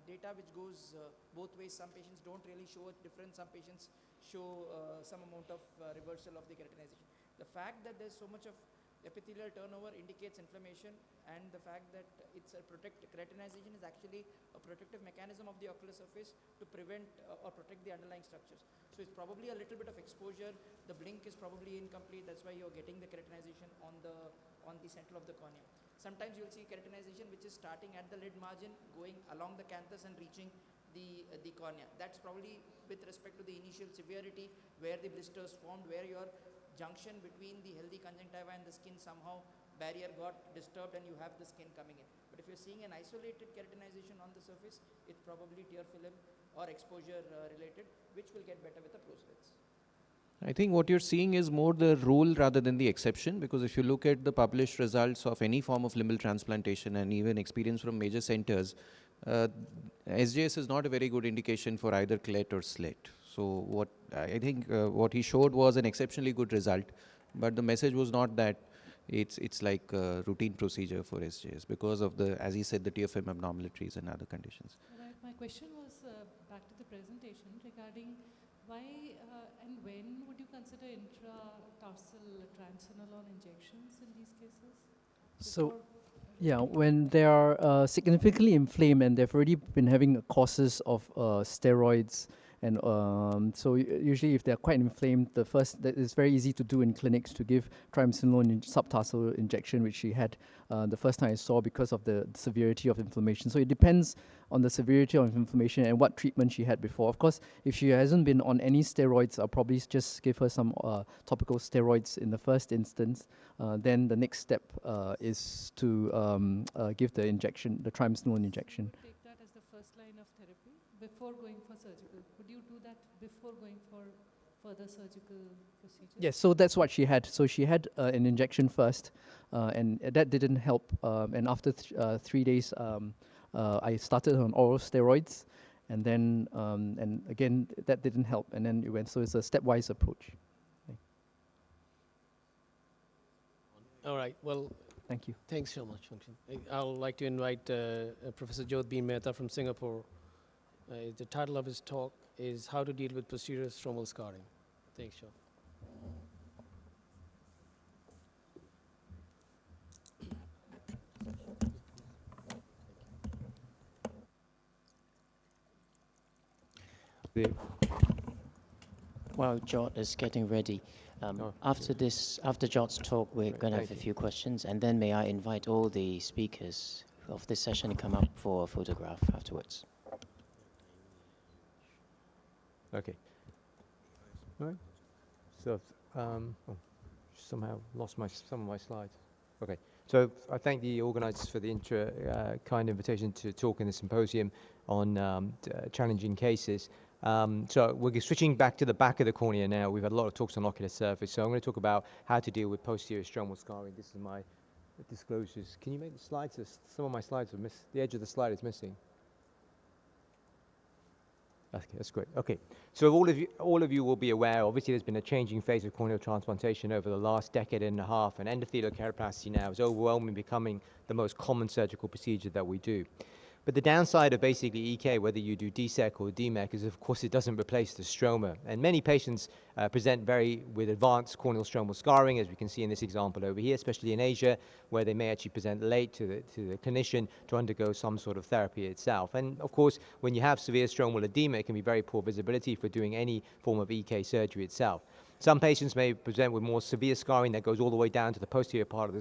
data which goes both ways. Some patients don't really show a difference. Some patients show some amount of reversal of the keratinization. The fact that there's so much of epithelial turnover indicates inflammation, and the fact that it's a keratinization is actually a protective mechanism of the ocular surface to prevent or protect the underlying structures. So it's probably a little bit of exposure. The blink is probably incomplete. That's why you're getting the keratinization on the central of the cornea. Sometimes you'll see keratinization which is starting at the lid margin, going along the canthus and reaching the cornea. That's probably with respect to the initial severity, where the blisters formed, where your junction between the healthy conjunctiva and the skin somehow barrier got disturbed and you have the skin coming in. But if you're seeing an isolated keratinization on the surface, it's probably tear film or exposure related, which will get better with the PROS lens. I think what you're seeing is more the rule rather than the exception, because if you look at the published results of any form of limbal transplantation and even experience from major centers, SJS is not a very good indication for either clet or slit. So what I think what he showed was an exceptionally good result, but the message was not that it's like a routine procedure for SJS because of the, as he said, the tear film abnormalities and other conditions. Right. My question was back to the presentation regarding why and when would you consider intratarsal triamcinolone injections in these cases? So, yeah, when they are significantly inflamed and they've already been having courses of steroids, and so usually if they're quite inflamed, the first that is very easy to do in clinics to give triamcinolone subtarsal injection, which she had the first time I saw because of the severity of inflammation. So it depends on the severity of inflammation and what treatment she had before. Of course, if she hasn't been on any steroids, I'll probably just give her some topical steroids in the first instance. Then the next step is to give the injection, the triamcinolone injection. Take that as the first line of therapy before going for surgical. Could you do that before going for further surgical procedures? Yes, so that's what she had. So she had an injection first, and that didn't help. And after 3 days, I started on oral steroids, and then and again that didn't help, and then it went. So it's a stepwise approach. All right. Well, thank you. Thanks so much. I'd like to invite Professor Jodhbeen Mehta from Singapore. The title of his talk is How to Deal with Posterior Stromal Scarring. Thanks, Joe. While Jot is getting ready, after Jot's talk, we're going to have a few questions, and then may I invite all the speakers of this session to come up for a photograph afterwards. Okay. All right. So, somehow lost some of my slides. Okay. So I thank the organisers for the kind invitation to talk in the symposium on challenging cases. So we're switching back to the back of the cornea now. We've had a lot of talks on ocular surface. So I'm going to talk about how to deal with posterior stromal scarring. This is my disclosures. Can you make the slides? Some of my slides are missing. The edge of the slide is missing. Okay, that's great. Okay, so all of you will be aware, obviously there's been a changing phase of corneal transplantation over the last decade and a half, and endothelial keratoplasty now is overwhelmingly becoming the most common surgical procedure that we do. But the downside of basically EK, whether you do DSEC or DMEC, is of course it doesn't replace the stroma. And many patients present with advanced corneal stromal scarring, as we can see in this example over here, especially in Asia, where they may actually present late to the clinician to undergo some sort of therapy itself. And of course, when you have severe stromal edema, it can be very poor visibility for doing any form of EK surgery itself. Some patients may present with more severe scarring that goes all the way down to the posterior part of the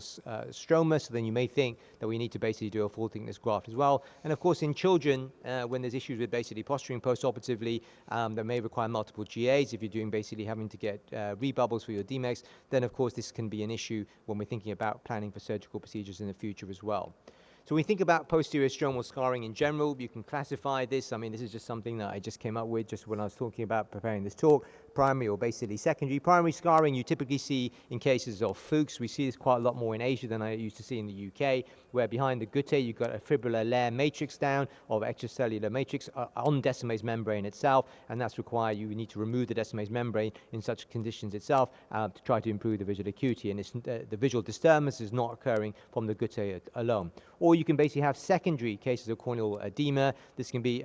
stroma, so then you may think that we need to basically do a full thickness graft as well. And of course, in children, when there's issues with basically posturing postoperatively, that may require multiple GAs. If you're doing basically having to get rebubbles for your DMEX, then of course this can be an issue when we're thinking about planning for surgical procedures in the future as well. So when we think about posterior stromal scarring in general, you can classify this. I mean, this is just something that I just came up with just when I was talking about preparing this talk. Primary or basically secondary. Primary scarring you typically see in cases of Fuchs. We see this quite a lot more in Asia than I used to see in the UK, where behind the guttae you've got a fibrillar layer matrix down of extracellular matrix on Descemet's membrane itself, and that's required. You need to remove the Descemet's membrane in such conditions itself to try to improve the visual acuity, and the visual disturbance is not occurring from the guttae alone. Or you can basically have secondary cases of corneal edema. This can be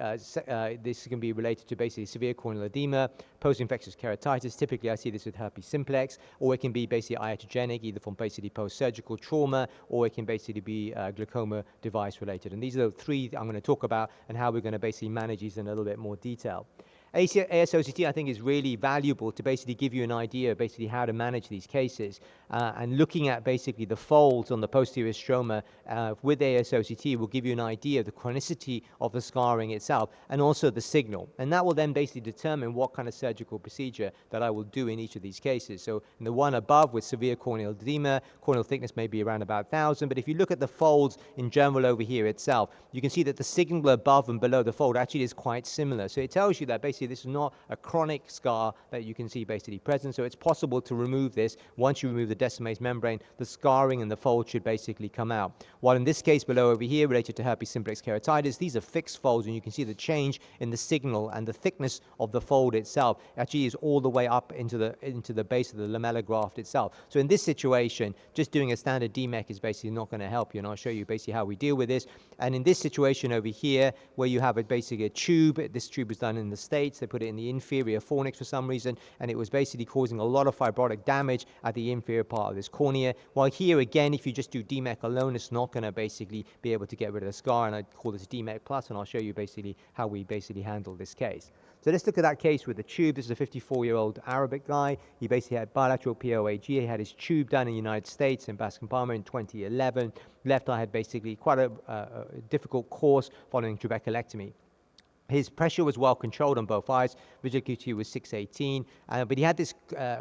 related to basically severe corneal edema, post-infectious keratitis. Typically, I see this with herpes simplex, or it can be basically iatrogenic, either from basically post-surgical trauma, or it can basically be glaucoma device-related. And these are the three I'm going to talk about and how we're going to basically manage these in a little bit more detail. AIOS2025, I think, is really valuable to basically give you an idea of basically how to manage these cases. And looking at basically the folds on the posterior stroma with AIOS2025 will give you an idea of the chronicity of the scarring itself and also the signal. And that will then basically determine what kind of surgical procedure that I will do in each of these cases. So in the one above with severe corneal edema, corneal thickness may be around about 1,000. But if you look at the folds in general over here itself, you can see that the signal above and below the fold actually is quite similar. So it tells you that basically this is not a chronic scar that you can see basically present. So it's possible to remove this. Once you remove the Descemet's membrane, the scarring and the fold should basically come out. While in this case below over here, related to herpes simplex keratitis, these are fixed folds, and you can see the change in the signal and the thickness of the fold itself actually is all the way up into the base of the lamellar graft itself. So in this situation, just doing a standard DMEC is basically not going to help you, and I'll show you basically how we deal with this. And in this situation over here, where you have basically a tube, this tube was done in the States. They put it in the inferior fornix for some reason, and it was basically causing a lot of fibrotic damage at the inferior part of this cornea. While here again, if you just do DMEC alone, it's not going to basically be able to get rid of the scar, and I call this DMEC plus, and I'll show you basically how we basically handle this case. So let's look at that case with the tube. This is a 54-year-old Arabic guy. He basically had bilateral POAG. He had his tube done in the United States in Bascom Palmer in 2011. Left eye had basically quite a difficult course following trabeculectomy. His pressure was well controlled on both eyes. Visual acuity was 618, but he had this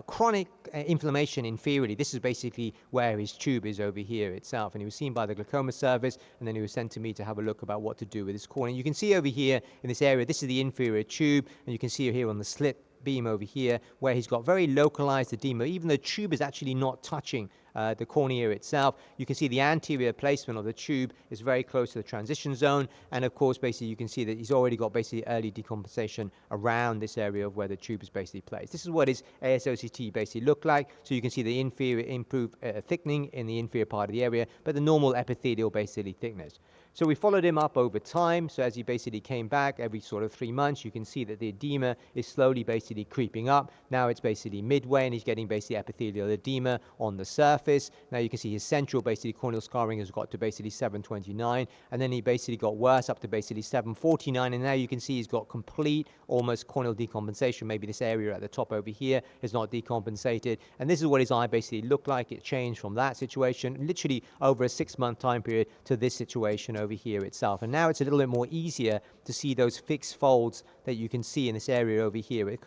chronic inflammation inferiorly. This is basically where his tube is over here itself, and he was seen by the glaucoma service, and then he was sent to me to have a look about what to do with his cornea. You can see over here in this area, this is the inferior tube, and you can see here on the slit beam over here where he's got very localized edema. Even the tube is actually not touching the cornea itself. You can see the anterior placement of the tube is very close to the transition zone, and of course basically you can see that he's already got basically early decompensation around this area of where the tube is basically placed. This is what his AIOS2025 basically looked like. So you can see the inferior improved thickening in the inferior part of the area, but the normal epithelial basically thickness. So we followed him up over time. So as he basically came back every sort of 3 months, you can see that the edema is slowly basically creeping up. Now it's basically midway, and he's getting basically epithelial edema on the surface. Now you can see his central basically corneal scarring has got to basically 729, and then he basically got worse up to basically 749, and now you can see he's got complete almost corneal decompensation. Maybe this area at the top over here is not decompensated, and this is what his eye basically looked like. It changed from that situation literally over a 6-month time period to this situation over here itself. And now it's a little bit more easier to see those fixed folds that you can see in this area over here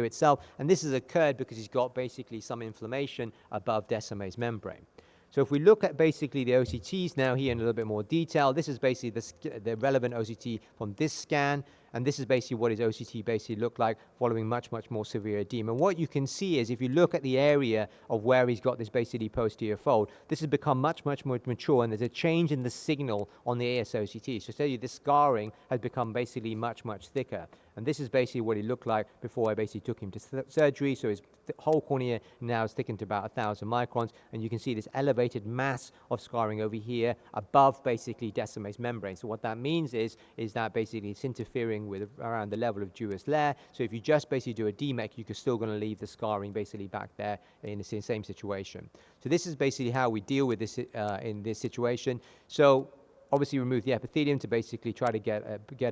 itself. And this has occurred because he's got basically some inflammation above Descemet's membrane. So if we look at basically the OCTs now here in a little bit more detail, this is basically the relevant OCT from this scan. And this is basically what his OCT basically looked like following much, much more severe edema. What you can see is if you look at the area of where he's got this basically posterior fold, this has become much, much more mature, and there's a change in the signal on the AIOS-OCT. So tell you this scarring has become basically much, much thicker. And this is basically what he looked like before I basically took him to surgery. So his whole cornea now is thickened to about 1,000 microns. And you can see this elevated mass of scarring over here above basically Descemet's membrane. So what that means is that basically it's interfering with around the level of Dewey's layer. So if you just basically do a DMEC, you're still going to leave the scarring basically back there in the same situation. So this is basically how we deal with this in this situation. So obviously remove the epithelium to basically try to get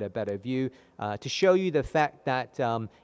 a better view. To show you the fact that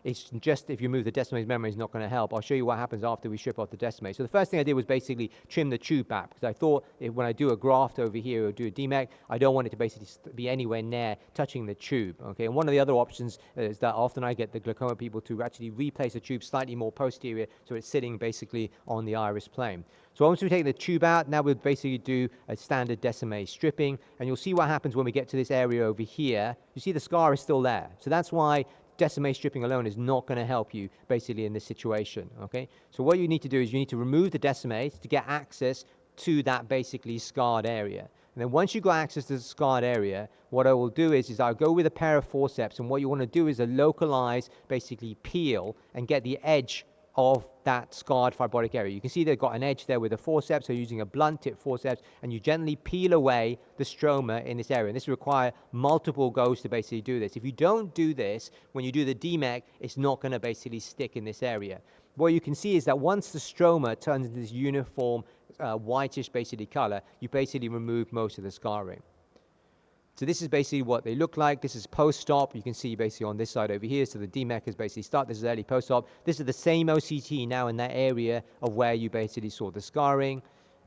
it's just if you remove the Descemet's membrane is not going to help, I'll show you what happens after we strip off the Descemet. So the first thing I did was basically trim the tube back, because I thought when I do a graft over here or do a DMEC, I don't want it to basically be anywhere near touching the tube. Okay, and one of the other options is that often I get the glaucoma people to actually replace the tube slightly more posterior, so it's sitting basically on the iris plane. So once we take the tube out, now we'll basically do a standard Descemet stripping, and you'll see what happens when we get to this area over here. You see the scar is still there. So that's why Descemet stripping alone is not going to help you basically in this situation, okay? So what you need to do is you need to remove the Descemet to get access to that basically scarred area. And then once you've got access to the scarred area, what I will do is I'll go with a pair of forceps, and what you want to do is a localized basically peel and get the edge of that scarred fibrotic area. You can see they've got an edge there with a forceps, so using a blunt tip forceps, and you gently peel away the stroma in this area. And this requires multiple goes to basically do this. If you don't do this, when you do the DMEC, it's not going to basically stick in this area. What you can see is that once the stroma turns into this uniform whitish basically color, you basically remove most of the scarring. So this is basically what they look like. This is post-op. You can see basically on this side over here. So the DMEC is basically start. This is early post-op. This is the same OCT now in that area of where you basically saw the scarring.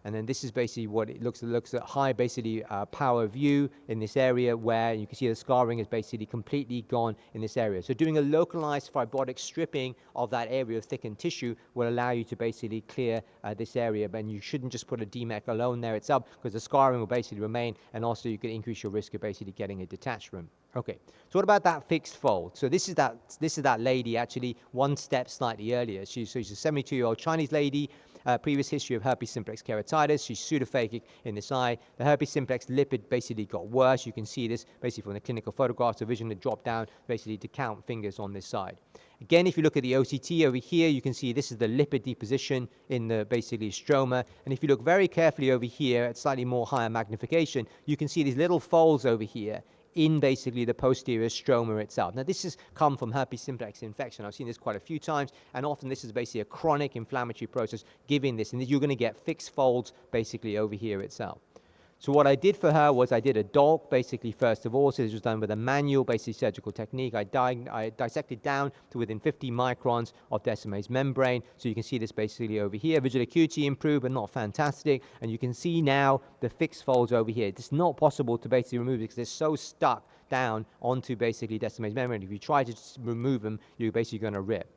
And then this is basically what it looks at high basically power view in this area where you can see the scarring is basically completely gone in this area. So doing a localized fibrotic stripping of that area of thickened tissue will allow you to basically clear this area. But you shouldn't just put a DMEC alone there itself, because the scarring will basically remain, and also you can increase your risk of basically getting a detached rim. Okay, so what about that fixed fold? So this is that lady actually one step slightly earlier. She's a 72-year-old Chinese lady, previous history of herpes simplex keratitis. She's pseudophakic in this eye. The herpes simplex lipid basically got worse. You can see this basically from the clinical photographs. The vision had dropped down basically to count fingers on this side. Again, if you look at the OCT over here, you can see this is the lipid deposition in the basically stroma. And if you look very carefully over here at slightly more higher magnification, you can see these little folds over here in basically the posterior stroma itself. Now, this has come from herpes simplex infection. I've seen this quite a few times, and often this is basically a chronic inflammatory process giving this, and you're going to get fixed folds basically over here itself. So what I did for her was I did a DOLC basically first of all. So this was done with a manual basically surgical technique. I dissected down to within 50 microns of Descemet's membrane. So you can see this basically over here. Visual acuity improved, but not fantastic. And you can see now the fixed folds over here. It's not possible to basically remove it because they're so stuck down onto basically Descemet's membrane. If you try to remove them, you're basically going to rip.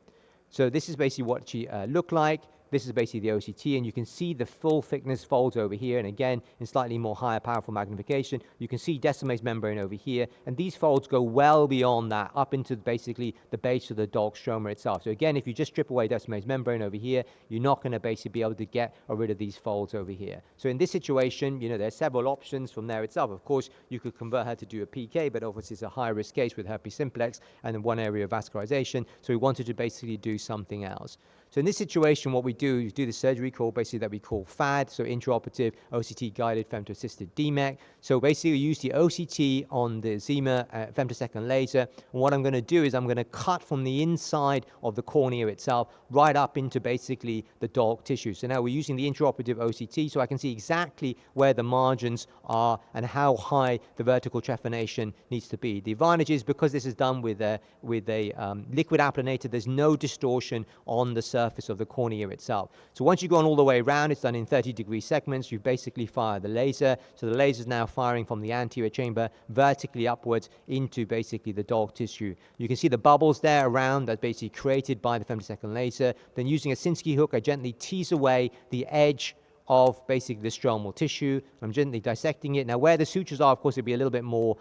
So this is basically what she looked like. This is basically the OCT, and you can see the full thickness folds over here. And again, in slightly more higher powerful magnification, you can see Descemet's membrane over here. And these folds go well beyond that, up into basically the base of the DOLC stroma itself. So again, if you just strip away Descemet's membrane over here, you're not going to basically be able to get rid of these folds over here. So in this situation, you know, there are several options from there itself. Of course, you could convert her to do a PK, but obviously it's a high-risk case with herpes simplex and in one area of vascularization. So we wanted to basically do something else. So in this situation, what we do is do the surgery called basically that we call FAD, so intraoperative OCT-guided femto-assisted DMEC. So basically we use the OCT on the Zima femtosecond laser. And what I'm going to do is I'm going to cut from the inside of the cornea itself right up into basically the DOLC tissue. So now we're using the intraoperative OCT, so I can see exactly where the margins are and how high the vertical trephination needs to be. The advantage is because this is done with a liquid applanator, there's no distortion on the surface of the cornea itself. So once you've gone all the way around, it's done in 30-degree segments. You basically fire the laser. So the laser is now firing from the anterior chamber vertically upwards into basically the DOLC tissue. You can see the bubbles there around that's basically created by the femtosecond laser. Then using a Sinskey hook, I gently tease away the edge of basically the stromal tissue. I'm gently dissecting it. Now, where the sutures are, of course, it'll be a little bit more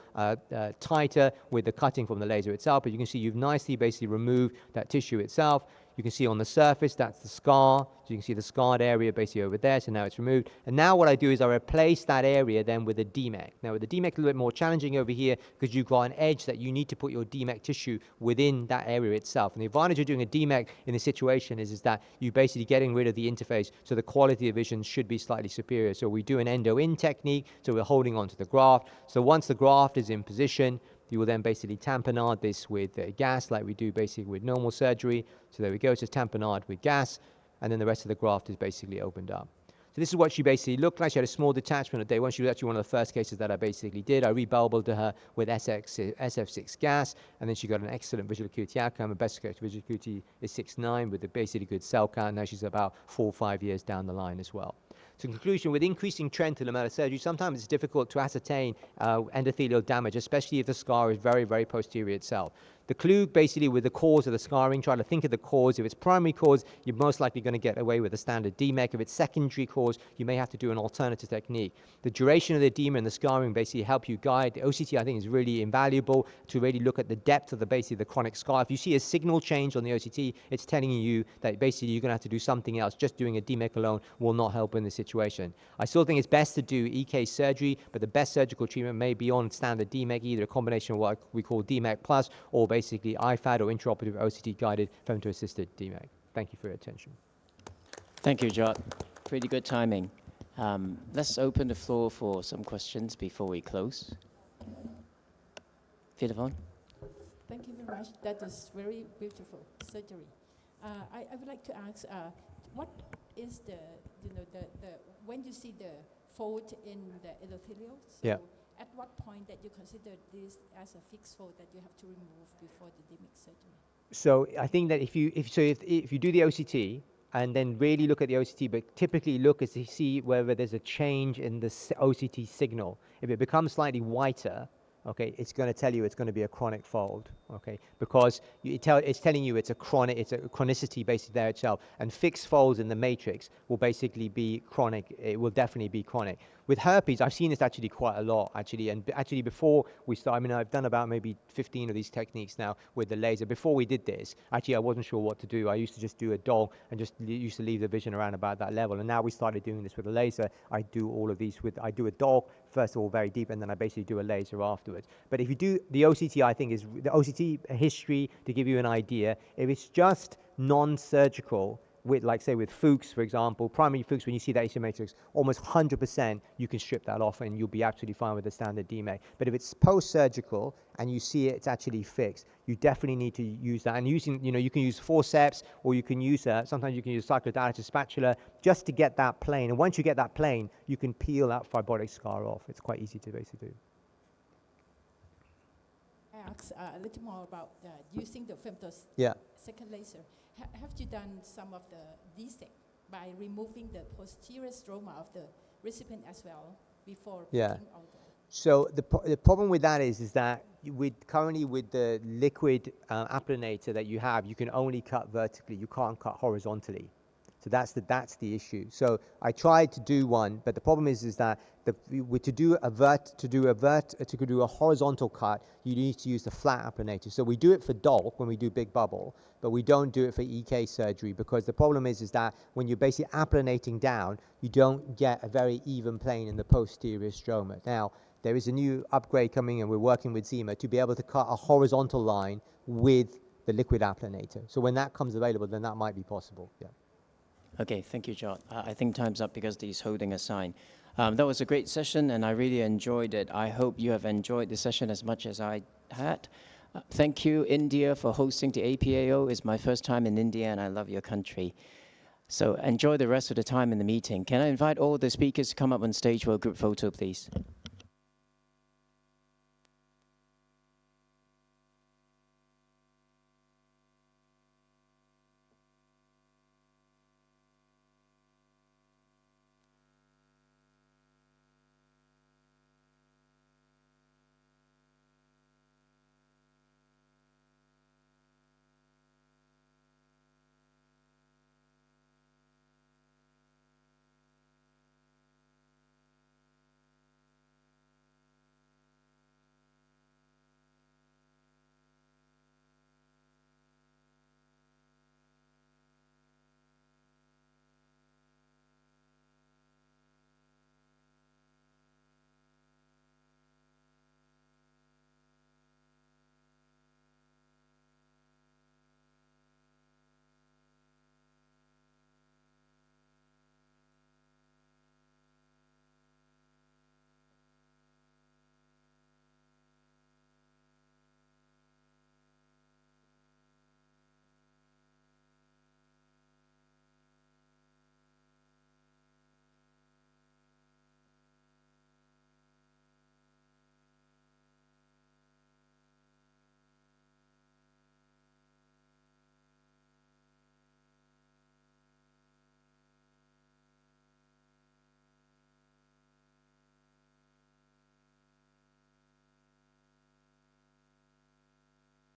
tighter with the cutting from the laser itself, but you can see you've nicely basically removed that tissue itself. You can see on the surface, that's the scar. So you can see the scarred area basically over there, so now it's removed. And now what I do is I replace that area then with a DMEC. Now with the DMEC, a little bit more challenging over here because you've got an edge that you need to put your DMEC tissue within that area itself. And the advantage of doing a DMEC in this situation is that you're basically getting rid of the interface, so the quality of vision should be slightly superior. So we do an endo-in technique, so we're holding onto the graft. So once the graft is in position, you will then basically tamponade this with gas like we do basically with normal surgery. So there we go, it's just tamponade with gas, and then the rest of the graft is basically opened up. So this is what she basically looked like. She had a small detachment at day one. She was actually one of the first cases that I basically did. I rebulbed to her with SF6 gas, and then she got an excellent visual acuity outcome. Her best visual acuity is 6.9 with a basically good cell count. Now she's about 4 or 5 years down the line as well. So in conclusion, with increasing trend to lamellar surgery, sometimes it's difficult to ascertain endothelial damage, especially if the scar is very, very posterior itself. The clue basically with the cause of the scarring, try to think of the cause. If it's primary cause, you're most likely going to get away with a standard DMEC. If it's secondary cause, you may have to do an alternative technique. The duration of the edema and the scarring basically help you guide. The OCT, I think, is really invaluable to really look at the depth of the chronic scar. If you see a signal change on the OCT, it's telling you that basically you're going to have to do something else. Just doing a DMEC alone will not help in this situation. I still think it's best to do EK surgery, but the best surgical treatment may be on standard DMEC, either a combination of what we call DMEC plus or basically IFAD or intraoperative OCT guided femto-assisted DMEC. Thank you for your attention. Thank you, Jot. Pretty good timing. Let's open the floor for some questions before we close. Philemon? Thank you very much. That is very beautiful surgery. I would like to ask, what is when you see the fold in the endothelial? So yeah. At what point that you consider this as a fixed fold that you have to remove before the DMEC surgery? So I think that if you do the OCT and then really look at the OCT, but typically look as to see whether there's a change in the OCT signal. If it becomes slightly whiter, okay, it's going to tell you it's going to be a chronic fold, okay, because it's telling you it's a chronicity basically there itself, and fixed folds in the matrix will basically be chronic. It will definitely be chronic. With herpes, I've seen this actually quite a lot, actually, and actually before we start, I mean, I've done about maybe 15 of these techniques now with the laser. Before we did this, actually, I wasn't sure what to do. I used to just do a dog and just used to leave the vision around about that level, and now we started doing this with a laser. I do all of these I do a dog, first of all, very deep, and then I basically do a laser afterwards. But if you do the OCT, I think is the OCT history to give you an idea. If it's just non-surgical, with, like say with Fuchs, for example, primary Fuchs, when you see that ACM matrix, almost 100% you can strip that off and you'll be absolutely fine with the standard DMEC. But if it's post-surgical and you see it's actually fixed, you definitely need to use that. And using, you can use forceps or you can use, sometimes you can use cyclodialysis spatula just to get that plane. And once you get that plane, you can peel that fibrotic scar off. It's quite easy to basically do. I ask a little more about using the femtos second laser. Have you done some of the DSEC by removing the posterior stroma of the recipient as well before putting all the... So the problem with that is that currently with the liquid applanator that you have, you can only cut vertically. You can't cut horizontally. So that's the issue. So I tried to do one, but the problem is that to do a horizontal cut, you need to use the flat applanator. So we do it for DOLC when we do big bubble, but we don't do it for EK surgery because the problem is that when you're basically applanating down, you don't get a very even plane in the posterior stroma. Now, there is a new upgrade coming, and we're working with Zima to be able to cut a horizontal line with the liquid applanator. So when that comes available, then that might be possible. Yeah. Okay, thank you, Jot. I think time's up because he's holding a sign. That was a great session, and I really enjoyed it. I hope you have enjoyed the session as much as I had. Thank you, India, for hosting the APAO. It's my first time in India, and I love your country. So enjoy the rest of the time in the meeting. Can I invite all the speakers to come up on stage for a group photo, please?